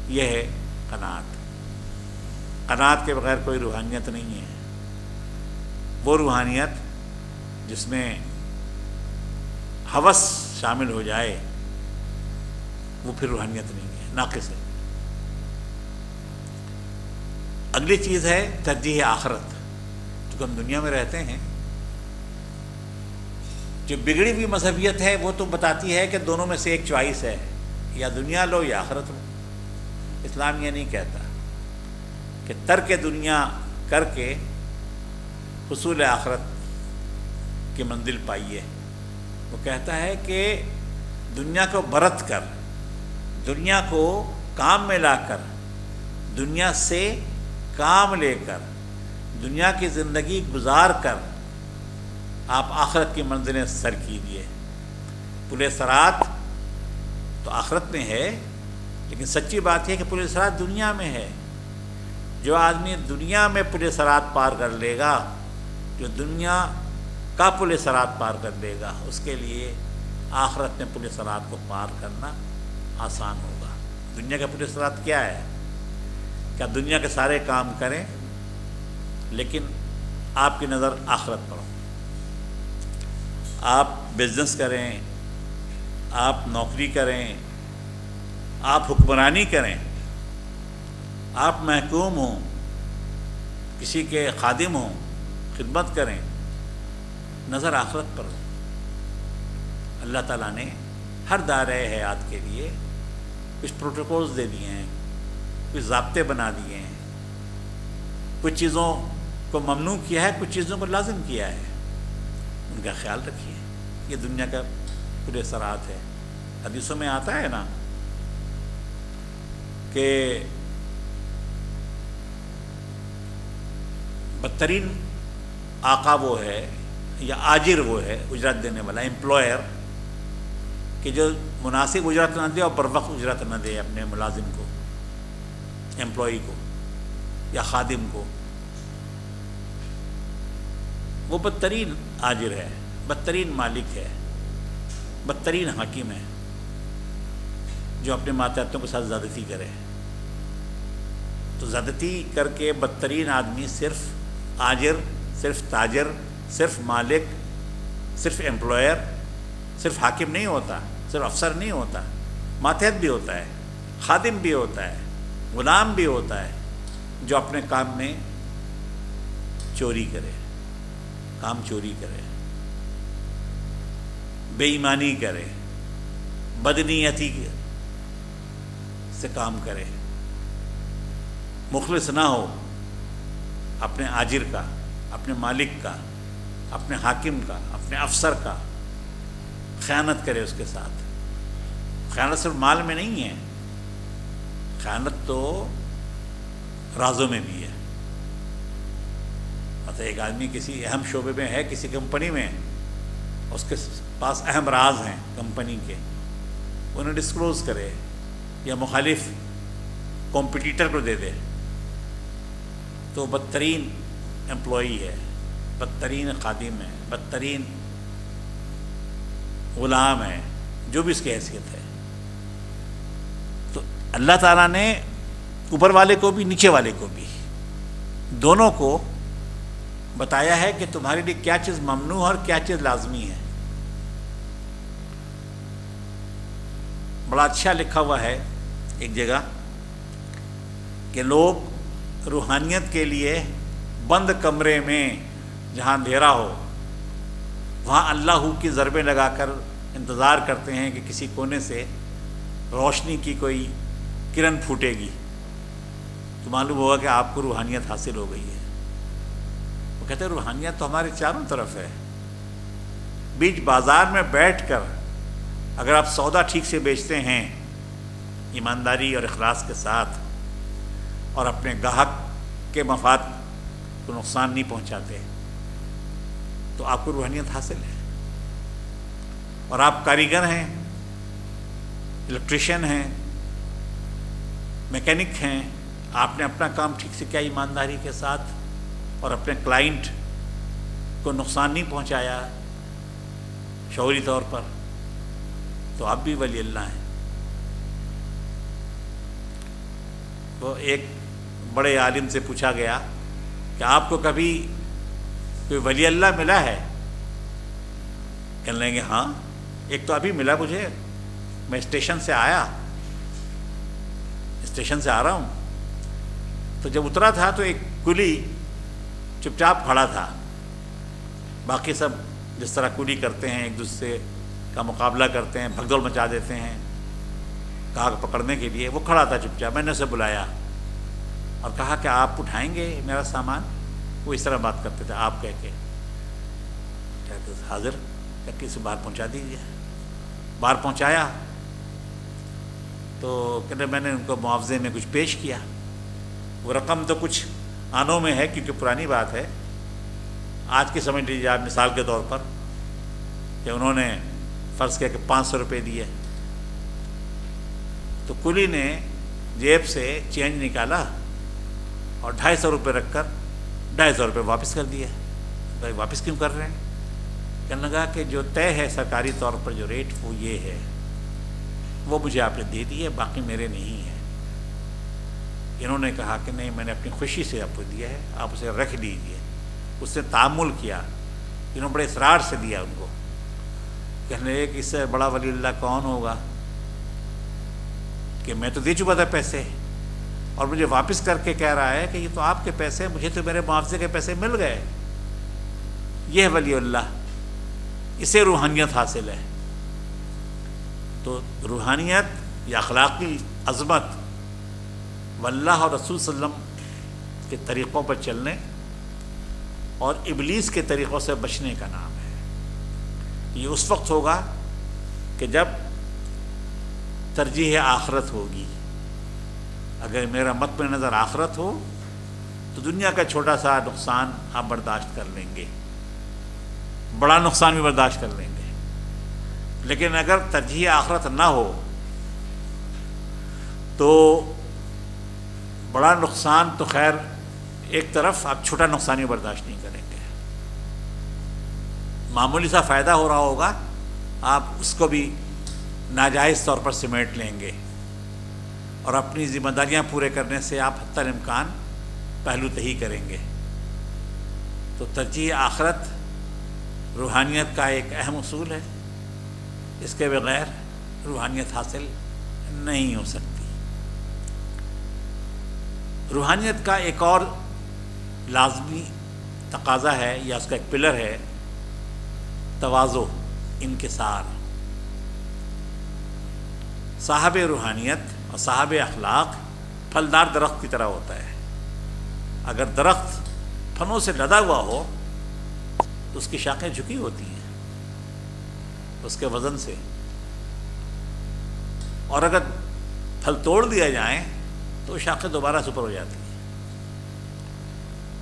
یہ ہے قناعت۔ قناعت کے بغیر کوئی روحانیت نہیں ہے۔ وہ روحانیت جس میں ہوس شامل ہو جائے وہ پھر روحانیت نہیں ہے، ناقص ہے۔ اگلی چیز ہے ترجیح آخرت. چونکہ ہم دنیا میں رہتے ہیں، جو بگڑی ہوئی مذہبیت ہے وہ تو بتاتی ہے کہ دونوں میں سے ایک چوائس ہے، یا دنیا لو یا آخرت لو. اسلام یہ نہیں کہتا کہ ترک دنیا کر کے حصول آخرت کی منزل پائیے. وہ کہتا ہے کہ دنیا کو برت کر، دنیا کو کام میں لا کر، دنیا سے کام لے کر، دنیا کی زندگی گزار کر آپ آخرت کی منزلیں سر کیجیے. پل صراط تو آخرت میں ہے، لیکن سچی بات یہ ہے کہ پل صراط دنیا میں ہے. جو آدمی دنیا میں پل صراط پار کر لے گا، جو دنیا کا پل صراط پار کر لے گا، اس کے لیے آخرت میں پل صراط کو پار کرنا آسان ہوگا. دنیا کا پل صراط کیا ہے؟ کہ آپ دنیا کے سارے کام کریں، لیکن آپ کی نظر آخرت پر ہو. آپ بزنس کریں، آپ نوکری کریں، آپ حکمرانی کریں، آپ محکوم ہوں، کسی کے خادم ہوں، خدمت کریں، نظر آخرت پر ہو. اللہ تعالیٰ نے ہر دائرۂ حیات کے لیے کچھ پروٹوکولز دے دیے ہیں، کچھ ضابطے بنا دیے ہیں، کچھ چیزوں کو ممنوع کیا ہے، کچھ چیزوں کو لازم کیا ہے. ان کا خیال رکھیے. یہ دنیا کا پل صراط ہے. حدیثوں میں آتا ہے نا کہ بدترین آقا وہ ہے یا آجر وہ ہے، اجرت دینے والا امپلائر، کہ جو مناسب اجرت نہ دے اور بر وقت اجرت نہ دے اپنے ملازم کو، امپلائی کو یا خادم کو. وہ بدترین آجر ہے، بدترین مالک ہے، بدترین حاکم ہے جو اپنے ماتحتوں کے ساتھ زیادتی کرے. تو زیادتی کر کے بدترین آدمی صرف آجر، صرف تاجر، صرف مالک، صرف امپلائر، صرف حاکم نہیں ہوتا، صرف افسر نہیں ہوتا، ماتحت بھی ہوتا ہے، خادم بھی ہوتا ہے، غلام بھی ہوتا ہے، جو اپنے کام میں چوری کرے، کام چوری کرے، بے ایمانی کرے، بدنیتی سے کام کرے، مخلص نہ ہو اپنے آجر کا، اپنے مالک کا، اپنے حاکم کا، اپنے افسر کا، خیانت کرے اس کے ساتھ. خیانت صرف مال میں نہیں ہے، خیانت تو رازوں میں بھی ہے. مطلب ایک آدمی کسی اہم شعبے میں ہے، کسی کمپنی میں، اس کے پاس اہم راز ہیں کمپنی کے، انہیں ڈسکلوز کرے یا مخالف کمپٹیٹر کو دے دے، تو بدترین امپلائی ہے، بدترین خادم ہے، بدترین غلام ہے، جو بھی اس کی حیثیت ہے. تو اللہ تعالیٰ نے اوپر والے کو بھی، نیچے والے کو بھی، دونوں کو بتایا ہے کہ تمہارے لیے کیا چیز ممنوع اور کیا چیز لازمی ہے. بڑا اچھا لکھا ہوا ہے ایک جگہ کہ لوگ روحانیت کے لیے بند کمرے میں جہاں اندھیرا ہو، وہاں اللہ کی ضربیں لگا کر انتظار کرتے ہیں کہ کسی کونے سے روشنی کی کوئی کرن پھوٹے گی تو معلوم ہوگا کہ آپ کو روحانیت حاصل ہو گئی ہے. وہ کہتے ہیں روحانیت تو ہمارے چاروں طرف ہے. بیچ بازار میں بیٹھ کر اگر آپ سودا ٹھیک سے بیچتے ہیں، ایمانداری اور اخلاص کے ساتھ، اور اپنے گاہک کے مفاد کو نقصان نہیں پہنچاتے، تو آپ کو روحانیت حاصل ہے. اور آپ کاریگر ہیں، الیکٹریشین ہیں، میکینک ہیں، آپ نے اپنا کام ٹھیک سے کیا ایمانداری کے ساتھ اور اپنے کلائنٹ کو نقصان نہیں پہنچایا شعوری طور پر، تو آپ بھی ولی اللہ ہیں. تو ایک بڑے عالم سے پوچھا گیا کہ آپ کو کبھی کوئی ولی اللہ ملا ہے؟ کہنے لیں گے ہاں، ایک تو ابھی ملا مجھے، میں اسٹیشن سے آیا، اسٹیشن سے آ رہا ہوں، تو جب اترا تھا تو ایک کلی چپ چاپ کھڑا تھا، باقی سب جس طرح کلی کرتے ہیں ایک دوسرے کا مقابلہ کرتے ہیں، بھگدڑ مچا دیتے ہیں گاہک پکڑنے کے لیے، وہ کھڑا تھا چپ چاپ. میں نے اسے بلایا اور کہا کہ آپ اٹھائیں گے میرا سامان؟ وہ اس طرح بات کرتے تھے آپ کہہ کے. حاضر کر کے اسے باہر پہنچا دیجیے. باہر پہنچایا تو کہتے میں نے ان کو معاوضے میں کچھ پیش کیا. وہ رقم تو کچھ آنوں میں ہے کیونکہ پرانی بات ہے، آج کی سمجھ لیجیے آپ مثال کے طور پر کہ انہوں نے فرض کیا کہ 500 روپے دیے، تو کلی نے جیب سے چینج نکالا اور 250 روپے رکھ کر 250 روپے واپس کر دیا. بھائی واپس کیوں کر رہے ہیں؟ کہنے لگا کہ جو طے ہے سرکاری طور پر جو ریٹ وہ یہ ہے، وہ مجھے آپ نے دے دیے، باقی میرے نہیں ہے. انہوں نے کہا کہ نہیں، میں نے اپنی خوشی سے آپ کو دیا ہے، آپ اسے رکھ لیجیے. اس سے تعامل کیا، انہوں نے بڑے اصرار سے دیا ان کو. کہنے لگے کہ اس سے بڑا ولی اللہ کون ہوگا کہ میں تو دے چکا تھا پیسے اور مجھے واپس کر کے کہہ رہا ہے کہ یہ تو آپ کے پیسے، مجھے تو میرے معاوضے کے پیسے مل گئے. یہ ہے ولی اللہ، اسے روحانیت حاصل ہے. تو روحانیت یا اخلاقی عظمت واللہ اور رسول صلی اللہ علیہ وسلم کے طریقوں پر چلنے اور ابلیس کے طریقوں سے بچنے کا نام ہے. یہ اس وقت ہوگا کہ جب ترجیح آخرت ہوگی. اگر میرا مطمع نظر آخرت ہو تو دنیا کا چھوٹا سا نقصان آپ برداشت کر لیں گے، بڑا نقصان بھی برداشت کر لیں گے. لیکن اگر ترجیح آخرت نہ ہو تو بڑا نقصان تو خیر ایک طرف، آپ چھوٹا نقصان بھی برداشت نہیں کریں گے. معمولی سا فائدہ ہو رہا ہوگا، آپ اس کو بھی ناجائز طور پر سمیٹ لیں گے اور اپنی ذمہ داریاں پورے کرنے سے آپ حتی الامکان پہلو تہی کریں گے. تو ترجیح آخرت روحانیت کا ایک اہم اصول ہے، اس کے بغیر روحانیت حاصل نہیں ہو سکتی. روحانیت کا ایک اور لازمی تقاضا ہے یا اس کا ایک پلر ہے تواضع، انکسار. صاحب روحانیت اور صاحب اخلاق پھلدار درخت کی طرح ہوتا ہے. اگر درخت پھلوں سے لدا ہوا ہو تو اس کی شاخیں جھکی ہوتی ہیں اس کے وزن سے، اور اگر پھل توڑ دیا جائیں تو شاخیں دوبارہ سے اوپر ہو جاتی ہیں.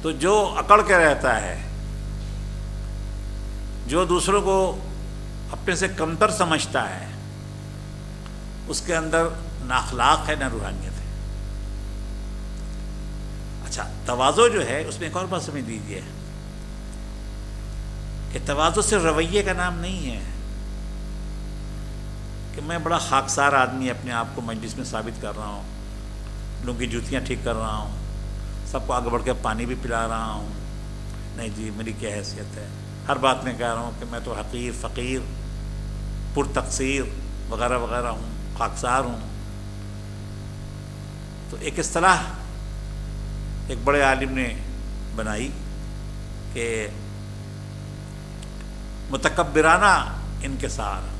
تو جو اکڑ کے رہتا ہے، جو دوسروں کو اپنے سے کمتر سمجھتا ہے، اس کے اندر نہ اخلاق ہے نہ روحانیت ہے. اچھا، تواضع جو ہے اس میں ایک اور بات سمجھ لیجیے کہ تواضع صرف رویے کا نام نہیں ہے کہ میں بڑا خاکسار آدمی اپنے آپ کو مجلس میں ثابت کر رہا ہوں، لوگوں کی جوتیاں ٹھیک کر رہا ہوں، سب کو آگے بڑھ کے پانی بھی پلا رہا ہوں. نہیں جی، میری کیا حیثیت ہے، ہر بات میں کہہ رہا ہوں کہ میں تو حقیر، فقیر، پر تقصیر وغیرہ وغیرہ ہوں، خاکسار ہوں. تو ایک اصطلاح ایک بڑے عالم نے بنائی کہ متکبرانہ انکسار.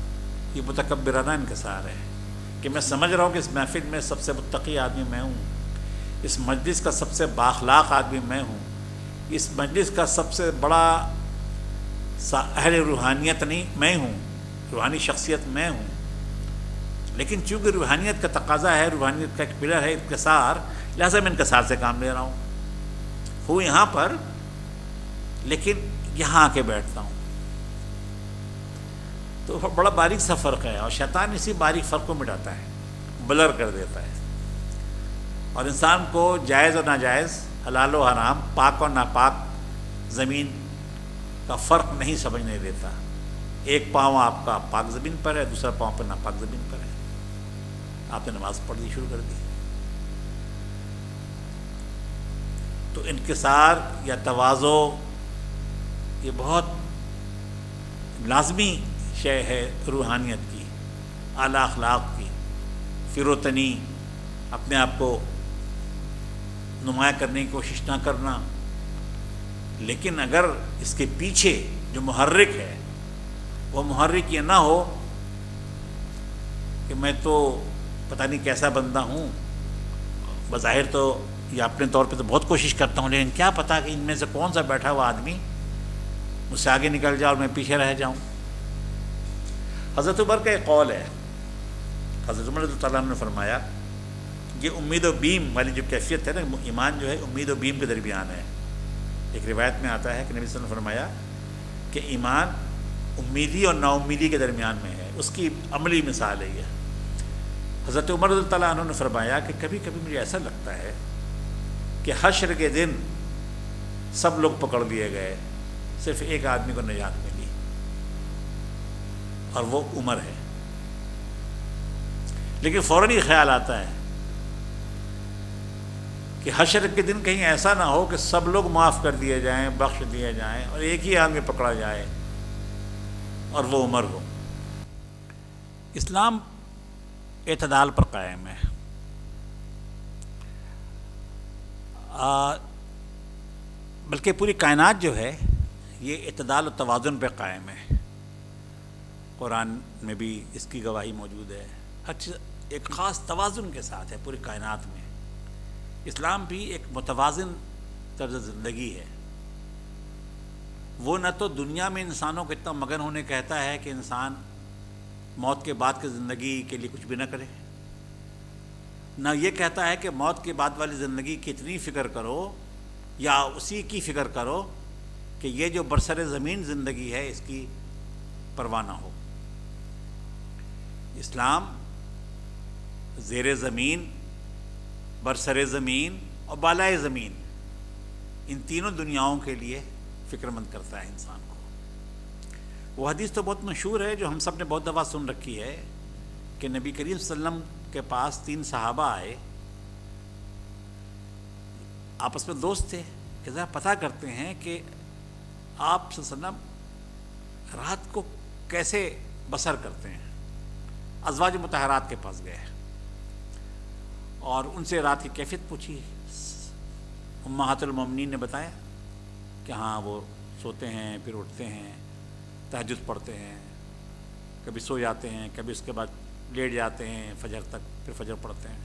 یہ متکبرانہ انکسار ہے کہ میں سمجھ رہا ہوں کہ اس محفل میں سب سے متقی آدمی میں ہوں، اس مجلس کا سب سے بااخلاق آدمی میں ہوں، اس مجلس کا سب سے بڑا اہل روحانیت نہیں میں ہوں، روحانی شخصیت میں ہوں. لیکن چونکہ روحانیت کا تقاضا ہے، روحانیت کا ایک پلر ہے انکسار، لہٰذا میں انکسار سے کام لے رہا ہوں. ہوں یہاں پر لیکن یہاں آ کے بیٹھتا ہوں. تو بڑا باریک سا فرق ہے، اور شیطان اسی باریک فرق کو مٹاتا ہے، بلر کر دیتا ہے، اور انسان کو جائز اور ناجائز، حلال و حرام، پاک اور ناپاک زمین کا فرق نہیں سمجھنے دیتا. ایک پاؤں آپ کا پاک زمین پر ہے، دوسرا پاؤں پر ناپاک زمین پر ہے. آپ نے نماز پڑھنی شروع کر دی. تو انکسار یا تواضع یہ بہت لازمی شے ہے روحانیت کی، اعلیٰ اخلاق کی. فروتنی، اپنے آپ کو نمایاں کرنے کی کوشش نہ کرنا. لیکن اگر اس کے پیچھے جو محرک ہے وہ محرک یہ نہ ہو کہ میں تو پتہ نہیں کیسا بندہ ہوں، بظاہر تو یا اپنے طور پہ تو بہت کوشش کرتا ہوں، لیکن کیا پتہ کہ ان میں سے کون سا بیٹھا ہوا آدمی مجھ سے آگے نکل جائے اور میں پیچھے رہ جاؤں. حضرت عمر کا ایک قول ہے، حضرت عمر رضی اللہ تعالیٰ عنہ نے فرمایا یہ امید و بیم والی جو کیفیت ہے نا، ایمان جو ہے امید و بیم کے درمیان ہے. ایک روایت میں آتا ہے کہ نبی صلی اللہ علیہ وسلم نے فرمایا کہ ایمان امیدی اور نا امیدی کے درمیان میں ہے. اس کی عملی مثال ہے یہ. حضرت عمر رضی اللہ عنہ نے فرمایا کہ کبھی کبھی مجھے ایسا لگتا ہے کہ حشر کے دن سب لوگ پکڑ لیے گئے، صرف ایک آدمی کو نجات ملی اور وہ عمر ہے. لیکن فوراً ہی خیال آتا ہے کہ حشر کے دن کہیں ایسا نہ ہو کہ سب لوگ معاف کر دیے جائیں، بخش دیے جائیں اور ایک ہی آدمی پکڑا جائے اور وہ عمر ہو. اسلام اعتدال پر قائم ہے. بلکہ پوری کائنات جو ہے یہ اعتدال و توازن پہ قائم ہے. قرآن میں بھی اس کی گواہی موجود ہے. ہر چیز ایک خاص توازن کے ساتھ ہے پوری کائنات میں. اسلام بھی ایک متوازن طرز زندگی ہے. وہ نہ تو دنیا میں انسانوں کو اتنا مگن ہونے کہتا ہے کہ انسان موت کے بعد کی زندگی کے لیے کچھ بھی نہ کرے، نہ یہ کہتا ہے کہ موت کے بعد والی زندگی کی اتنی فکر کرو یا اسی کی فکر کرو کہ یہ جو برسر زمین زندگی ہے اس کی پرواہ نہ ہو. اسلام زیر زمین، برسر زمین اور بالائے زمین ان تینوں دنیاؤں کے لیے فکر مند کرتا ہے انسان کو. وہ حدیث تو بہت مشہور ہے جو ہم سب نے بہت دفعہ سن رکھی ہے کہ نبی کریم صلی اللہ علیہ وسلم کے پاس 3 صحابہ آئے، آپس میں دوست تھے کہ ذرا پتہ کرتے ہیں کہ آپ صلی اللہ علیہ وسلم رات کو کیسے بسر کرتے ہیں. ازواج مطہرات کے پاس گئے اور ان سے رات کی کیفیت پوچھی. امہات المومنین نے بتایا کہ ہاں وہ سوتے ہیں، پھر اٹھتے ہیں، تہجد پڑھتے ہیں، کبھی سو جاتے ہیں، کبھی اس کے بعد لیٹ جاتے ہیں فجر تک، پھر فجر پڑھتے ہیں،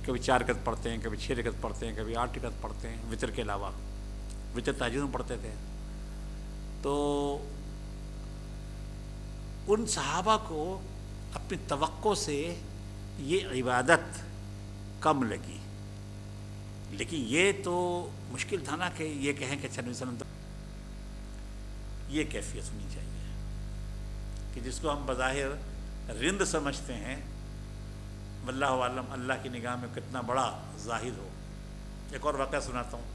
کبھی 4 رکعت پڑھتے ہیں، کبھی 6 رکعت پڑھتے ہیں، کبھی 8 رکعت پڑھتے ہیں وطر کے علاوہ. وطر تہجد میں پڑھتے تھے. تو ان صحابہ کو اپنی توقع سے یہ عبادت کم لگی، لیکن یہ تو مشکل تھا نا کہ یہ کہیں کہ نبی صلی اللہ علیہ وسلم. یہ کیفیت ہونی چاہیے کہ جس کو ہم بظاہر رند سمجھتے ہیں واللہ عالم اللہ کی نگاہ میں کتنا بڑا زاہد ہو. ایک اور واقعہ سناتا ہوں.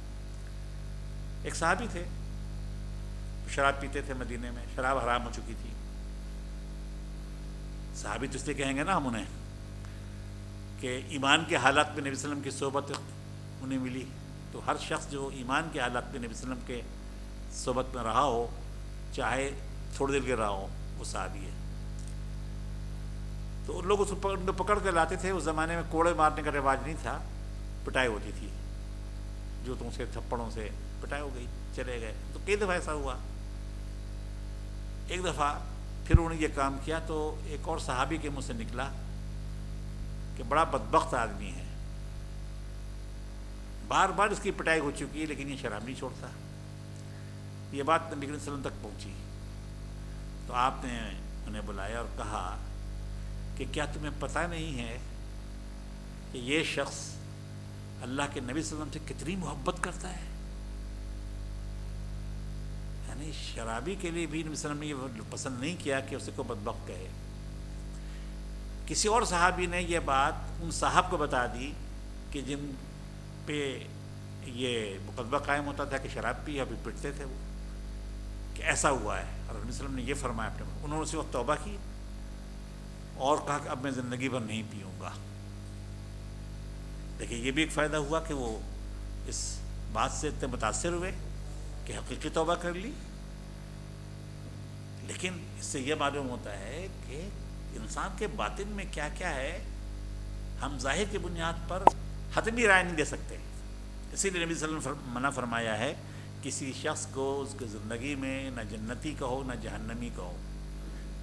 ایک صحابی تھے، شراب پیتے تھے مدینے میں، شراب حرام ہو چکی تھی. صحابی تو اس لیے کہیں گے نا ہم انہیں کہ ایمان کے حالات میں نبی صلی اللہ علیہ وسلم کی صحبت انہیں ملی. تو ہر شخص جو ایمان کے حالات میں نبی صلی اللہ علیہ وسلم کے صحبت میں رہا ہو، چاہے تھوڑی دیر کے رہا ہو، وہ صحابی ہے. تو ان لوگ اس کو پکڑ کے لاتے تھے. اس زمانے میں کوڑے مارنے کا رواج نہیں تھا، پٹائی ہوتی تھی، جوتوں سے تھپڑوں سے پٹائی ہو گئی، چلے گئے. تو کئی دفعہ ایسا ہوا. ایک دفعہ پھر انہوں نے یہ کام کیا تو ایک اور صحابی کے منہ سے نکلا کہ بڑا بدبخت آدمی ہے، بار بار اس کی پٹائی ہو چکی ہے لیکن یہ شراب نہیں چھوڑتا. یہ بات نبی صلی اللہ علیہ وسلم تک پہنچی تو آپ نے انہیں بلایا اور کہا کہ کیا تمہیں پتہ نہیں ہے کہ یہ شخص اللہ کے نبی صلی اللہ علیہ وسلم سے کتنی محبت کرتا ہے؟ یعنی شرابی کے لیے بھی نبی صلی اللہ علیہ وسلم نے یہ پسند نہیں کیا کہ اسے کو بدبخت کہے. کسی اور صحابی نے یہ بات ان صاحب کو بتا دی کہ جن پہ یہ مقدمہ قائم ہوتا تھا کہ شراب پی، ابھی پٹتے تھے وہ، کہ ایسا ہوا ہے. اور نبی صلی اللہ علیہ وسلم نے یہ فرمایا اپنے. انہوں نے اسی وقت توبہ کی اور کہا کہ اب میں زندگی بھر نہیں پیوں گا. دیکھیے یہ بھی ایک فائدہ ہوا کہ وہ اس بات سے اتنے متاثر ہوئے کہ حقیقی توبہ کر لی. لیکن اس سے یہ معلوم ہوتا ہے کہ انسان کے باطن میں کیا کیا ہے. ہم ظاہر کی بنیاد پر حتمی رائے نہیں دے سکتے. اسی لیے نبی صلی اللہ علیہ وسلم منع فرمایا ہے کسی شخص کو اس کی زندگی میں نہ جنتی کہو نہ جہنمی کہو.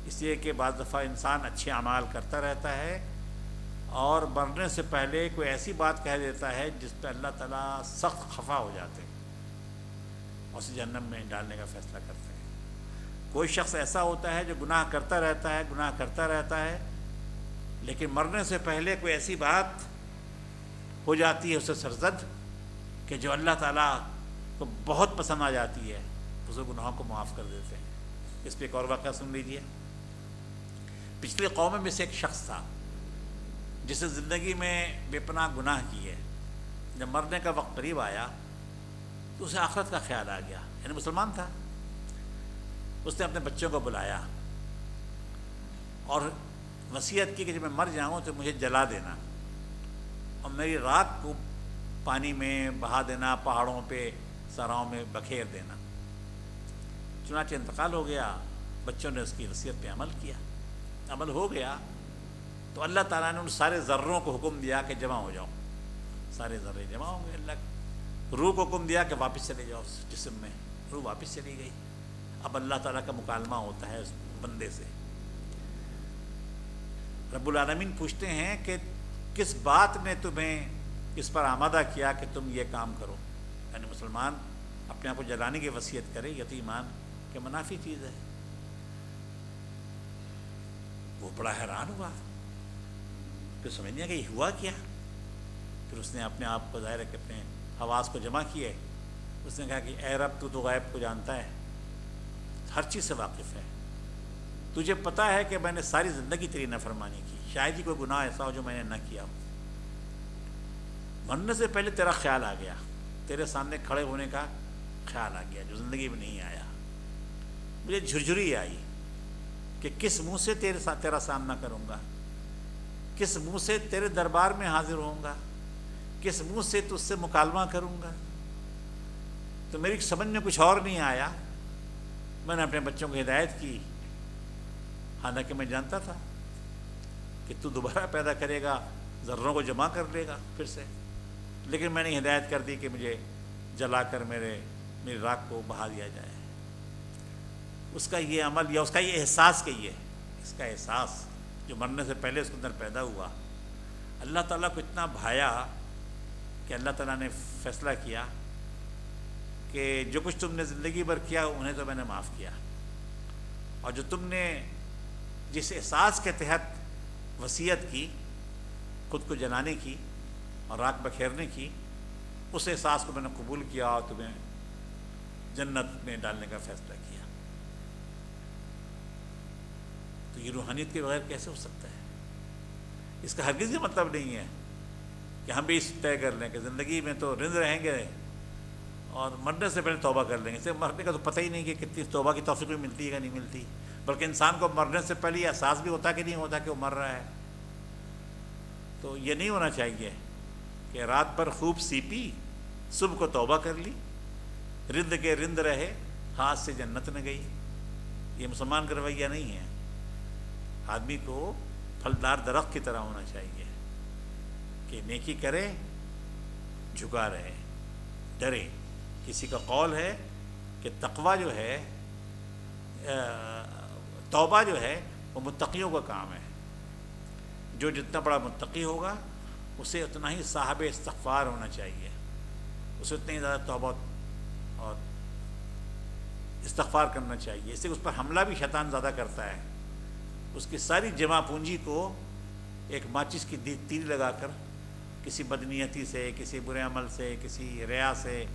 اس لیے کہ بعض دفعہ انسان اچھے اعمال کرتا رہتا ہے اور مرنے سے پہلے کوئی ایسی بات کہہ دیتا ہے جس پہ اللہ تعالیٰ سخت خفا ہو جاتے ہیں اور اسے جہنم میں ڈالنے کا فیصلہ کرتے ہیں. کوئی شخص ایسا ہوتا ہے جو گناہ کرتا رہتا ہے لیکن مرنے سے پہلے کوئی ایسی بات ہو جاتی ہے اسے سرزد کہ جو اللہ تعالیٰ کو بہت پسند آ جاتی ہے, اسے گناہوں کو معاف کر دیتے ہیں. اس پہ ایک اور واقعہ سن لیجیے. پچھلی قوم میں سے ایک شخص تھا جس نے زندگی میں بے پناہ گناہ کیے. جب مرنے کا وقت قریب آیا تو اسے آخرت کا خیال آ گیا. یعنی مسلمان تھا. اس نے اپنے بچوں کو بلایا اور وصیت کی کہ جب میں مر جاؤں تو مجھے جلا دینا اور میری راکھ کو پانی میں بہا دینا, پہاڑوں پہ صحراؤں میں بکھیر دینا. چنانچہ انتقال ہو گیا. بچوں نے اس کی وصیت پہ عمل کیا. عمل ہو گیا تو اللہ تعالیٰ نے ان سارے ذروں کو حکم دیا کہ جمع ہو جاؤ. سارے ذرے جمع ہو گئے. اللہ روح کو حکم دیا کہ واپس چلے جاؤ اس جسم میں. روح واپس چلی گئی. اب اللہ تعالیٰ کا مکالمہ ہوتا ہے اس بندے سے. رب العالمین پوچھتے ہیں کہ کس بات نے تمہیں اس پر آمادہ کیا کہ تم یہ کام کرو. یعنی مسلمان اپنے آپ کو جلانے کی وصیت کرے, یتیمان کہ منافی چیز ہے. وہ بڑا حیران ہوا. پھر سمجھ نہیں آیا کہ یہ ہوا کیا. پھر اس نے اپنے آپ کو ظاہر ہے کہ اپنے حواس کو جمع کیے. اس نے کہا کہ اے رب تو غیب کو جانتا ہے, ہر چیز سے واقف ہے. تجھے پتہ ہے کہ میں نے ساری زندگی تیری نافرمانی کی. شاید ہی کوئی گناہ ایسا ہو جو میں نے نہ کیا ہو. مرنے سے پہلے تیرا خیال آ گیا, تیرے سامنے کھڑے ہونے کا خیال آ گیا جو زندگی میں نہیں آیا. مجھے جھرجھری آئی کہ کس منہ سے تیرا سامنا کروں گا, کس منہ سے تیرے دربار میں حاضر ہوں گا, کس منہ سے تجھ سے مکالمہ کروں گا. تو میری سمجھ میں کچھ اور نہیں آیا. میں نے اپنے بچوں کو ہدایت کی, حالانکہ میں جانتا تھا کہ تو دوبارہ پیدا کرے گا, ذروں کو جمع کر لے گا پھر سے. لیکن میں نے ہدایت کر دی کہ مجھے جلا کر میری راکھ کو بہا دیا جائے. اس کا یہ عمل یا اس کا یہ احساس کہیے, اس کا احساس جو مرنے سے پہلے اس کے اندر پیدا ہوا, اللہ تعالیٰ کو اتنا بھایا کہ اللہ تعالیٰ نے فیصلہ کیا کہ جو کچھ تم نے زندگی بھر کیا انہیں تو میں نے معاف کیا, اور جو تم نے جس احساس کے تحت وصیت کی خود کو جلانے کی اور راکھ بکھیرنے کی, اس احساس کو میں نے قبول کیا اور تمہیں جنت میں ڈالنے کا فیصلہ کیا. تو یہ روحانیت کے بغیر کیسے ہو سکتا ہے؟ اس کا ہرگز یہ مطلب نہیں ہے کہ ہم بھی اس طے کر لیں کہ زندگی میں تو رند رہیں گے اور مرنے سے پہلے توبہ کر لیں گے. اسے مرنے کا تو پتہ ہی نہیں کہ کتنی توبہ کی توفیق بھی ملتی ہے یا نہیں ملتی, بلکہ انسان کو مرنے سے پہلے یہ احساس بھی ہوتا کہ نہیں ہوتا کہ وہ مر رہا ہے. تو یہ نہیں ہونا چاہیے کہ رات پر خوب سی پی, صبح کو توبہ کر لی, رند کے رند رہے, ہاتھ سے جنت نہ گئی. یہ مسلمان کا رویہ نہیں ہے. آدمی کو پھلدار درخت کی طرح ہونا چاہیے کہ نیکی کرے, جھکا رہے, ڈرے. کسی کا قول ہے کہ تقویٰ جو ہے, توبہ جو ہے وہ متقیوں کا کام ہے. جو جتنا بڑا متقی ہوگا اسے اتنا ہی صاحب استغفار ہونا چاہیے, اسے اتنی ہی زیادہ توبہ اور استغفار کرنا چاہیے. اس سے اس پر حملہ بھی شیطان زیادہ کرتا ہے. اس کی ساری جمع پونجی کو ایک ماچس کی تیر لگا کر کسی بدنیتی سے, کسی برے عمل سے, کسی ریا سے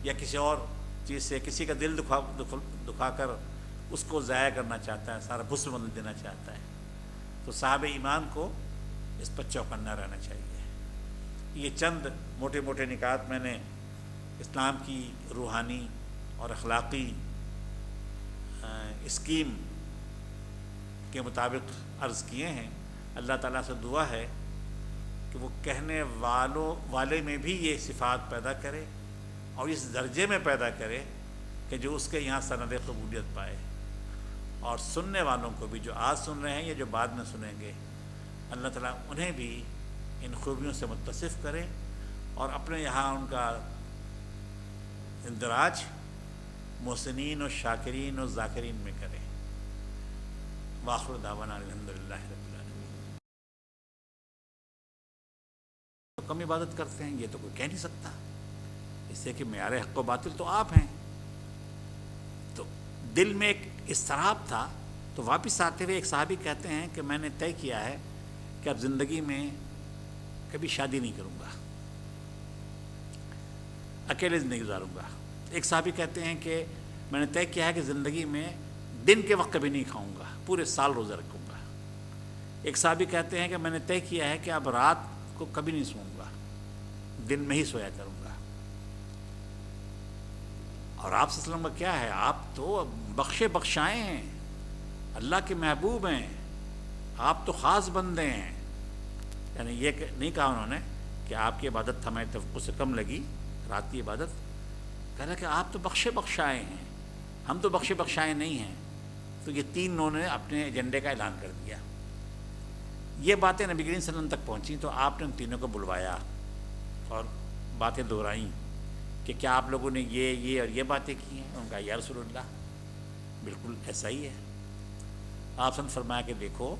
یا کسی اور چیز سے کسی کا دل دکھا کر اس کو ضائع کرنا چاہتا ہے, سارا بھسم بدل دینا چاہتا ہے. تو صاحب ایمان کو اس پر چوکنا رہنا چاہیے. یہ چند موٹے موٹے نکات میں نے اسلام کی روحانی اور اخلاقی اسکیم کے مطابق عرض کیے ہیں. اللہ تعالیٰ سے دعا ہے کہ وہ کہنے والے میں بھی یہ صفات پیدا کرے اور اس درجے میں پیدا کرے کہ جو اس کے یہاں سند قبولیت پائے, اور سننے والوں کو بھی جو آج سن رہے ہیں یا جو بعد میں سنیں گے, اللہ تعالیٰ انہیں بھی ان خوبیوں سے متصف کریں اور اپنے یہاں ان کا اندراج محسنین و شاکرین و ذاکرین میں کریں۔ وآخر دعوانا الحمدللہ رب العالمین۔ تو کم عبادت کرتے ہیں یہ تو کوئی کہہ نہیں سکتا، اس سے کہ معیار حق و باطل تو آپ ہیں۔ تو دل میں ایک اضطراب تھا، تو واپس آتے ہوئے ایک صحابی کہتے ہیں کہ میں نے طے کیا ہے کہ اب زندگی میں کبھی شادی نہیں کروں گا، اکیلے زندگی گزاروں گا۔ ایک صحابی کہتے ہیں کہ میں نے طے کیا ہے کہ زندگی میں دن کے وقت کبھی نہیں کھاؤں گا، پورے سال روزہ رکھوں گا۔ ایک صحابی کہتے ہیں کہ میں نے طے کیا ہے کہ اب رات کو کبھی نہیں سوؤں گا، دن میں ہی سویا کروں گا۔ اور آپ صلی اللہ علیہ وسلم کا کیا ہے، آپ تو بخشے بخشائے ہیں، اللہ کے محبوب ہیں، آپ تو خاص بندے ہیں۔ یعنی یہ نہیں کہا انہوں نے کہ آپ کی عبادت ہمیں توقع سے کم لگی، رات کی عبادت، کہہ رہا کہ آپ تو بخشے بخشائے ہیں، ہم تو بخشے بخشائے نہیں ہیں۔ تو یہ تین انہوں نے اپنے ایجنڈے کا اعلان کر دیا۔ یہ باتیں نبی کریم صلی اللہ علیہ وسلم تک پہنچیں تو آپ نے ان تینوں کو بلوایا اور باتیں دہرائیں کہ کیا آپ لوگوں نے یہ اور یہ باتیں کی ہیں؟ ان کا یا رسول اللہ بالکل ایسا ہی ہے۔ آپ نے فرمایا کہ دیکھو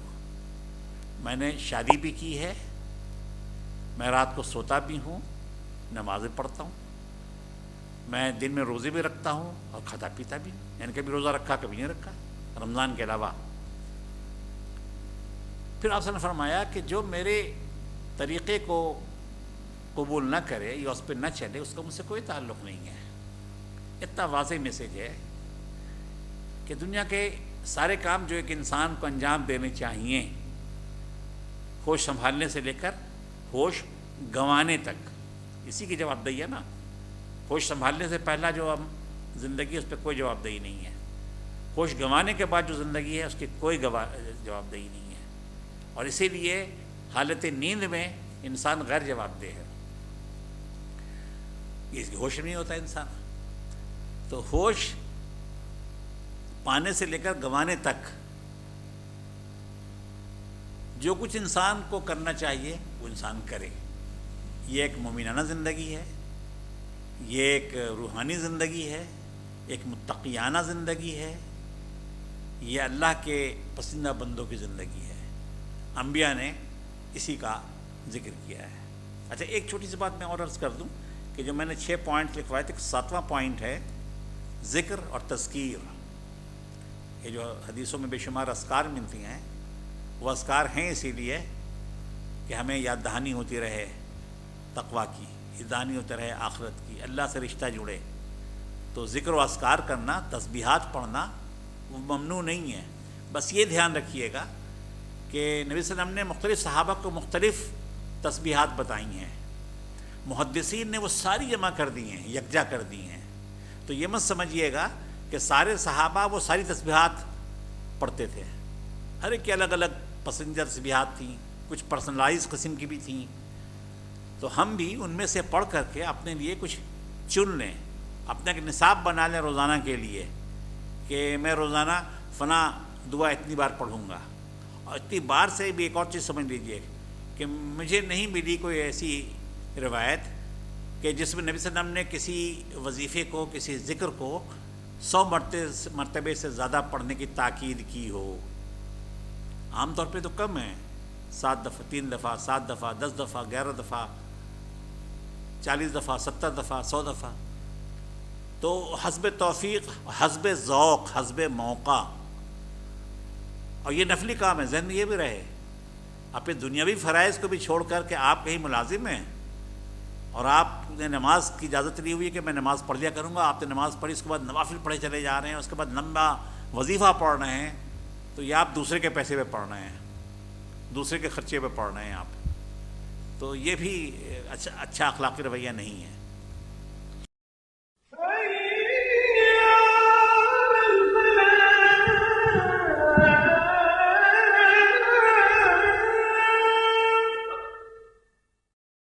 میں نے شادی بھی کی ہے، میں رات کو سوتا بھی ہوں، نمازیں پڑھتا ہوں، میں دن میں روزے بھی رکھتا ہوں اور کھاتا پیتا بھی ہوں، یعنی کبھی روزہ رکھا کبھی نہیں رکھا رمضان کے علاوہ۔ پھر آپ نے فرمایا کہ جو میرے طریقے کو قبول نہ کرے یا اس پہ نہ چلے اس کا مجھ سے کوئی تعلق نہیں ہے۔ اتنا واضح میسیج ہے کہ دنیا کے سارے کام جو ایک انسان کو انجام دینے چاہیے، ہوش سنبھالنے سے لے کر ہوش گنوانے تک، اسی کی جواب دہی ہے نا۔ ہوش سنبھالنے سے پہلا جو زندگی ہے اس پہ کوئی جواب دہی نہیں ہے، ہوش گنوانے کے بعد جو زندگی ہے اس کی کوئی جواب دہی نہیں ہے، اور اسی لیے حالت نیند میں انسان غیر جواب دہ ہے، اس کی ہوش نہیں ہوتا انسان۔ تو ہوش پانے سے لے کر گنوانے تک جو کچھ انسان کو کرنا چاہیے وہ انسان کرے۔ یہ ایک مومنانہ زندگی ہے، یہ ایک روحانی زندگی ہے، ایک متقیانہ زندگی ہے، یہ اللہ کے پسندیدہ بندوں کی زندگی ہے۔ انبیاء نے اسی کا ذکر کیا ہے۔ اچھا ایک چھوٹی سی بات میں اور عرض کر دوں کہ جو میں نے 6 پوائنٹ لکھوائے تھے، 7واں پوائنٹ ہے ذکر اور تذکیر۔ یہ جو حدیثوں میں بے شمار اذکار ملتی ہیں وہ اذکار ہیں اسی لیے کہ ہمیں یاد دہانی ہوتی رہے تقویٰ کی، یاد دہانی ہوتی رہے آخرت کی، اللہ سے رشتہ جڑے۔ تو ذکر و اذکار کرنا، تسبیحات پڑھنا وہ ممنوع نہیں ہے۔ بس یہ دھیان رکھیے گا کہ نبی صلی اللہ علیہ وسلم نے مختلف صحابہ کو مختلف تسبیحات بتائی ہیں، محدثین نے وہ ساری جمع کر دی ہیں، یکجا کر دی ہیں۔ تو یہ مت سمجھیے گا کہ سارے صحابہ وہ ساری تسبیحات پڑھتے تھے، ہر ایک کی الگ الگ پسندیدہ تسبیحات تھیں، کچھ پرسنلائز قسم کی بھی تھیں۔ تو ہم بھی ان میں سے پڑھ کر کے اپنے لیے کچھ چن لیں، اپنا ایک نصاب بنا لیں روزانہ کے لیے کہ میں روزانہ فلاں دعا اتنی بار پڑھوں گا۔ اور اتنی بار سے بھی ایک اور چیز سمجھ لیجئے کہ مجھے نہیں ملی کوئی ایسی روایت کہ جس میں نبی صلی اللہ علیہ وسلم نے کسی وظیفے کو، کسی ذکر کو 100 مرتبے سے زیادہ پڑھنے کی تاکید کی ہو۔ عام طور پہ تو کم ہے، 7 دفعہ، 3 دفعہ، 7 دفعہ، 10 دفعہ، 11 دفعہ، 40 دفعہ، 70 دفعہ، 100 دفعہ۔ تو حسب توفیق، حسب ذوق، حسب موقع، اور یہ نفلی کام ہے، ذہن میں یہ بھی رہے۔ اپنے دنیاوی فرائض کو بھی چھوڑ کر کے آپ کہیں ملازم ہیں اور آپ نے نماز کی اجازت لی ہوئی ہے کہ میں نماز پڑھ لیا کروں گا، آپ نے نماز پڑھی، اس کے بعد نوافل پڑھے چلے جا رہے ہیں، اس کے بعد لمبا وظیفہ پڑھ رہے ہیں، تو یہ آپ دوسرے کے پیسے پہ پڑھ رہے ہیں، دوسرے کے خرچے پہ پڑھ رہے ہیں آپ۔ تو یہ بھی اچھا اخلاقی رویہ نہیں ہے۔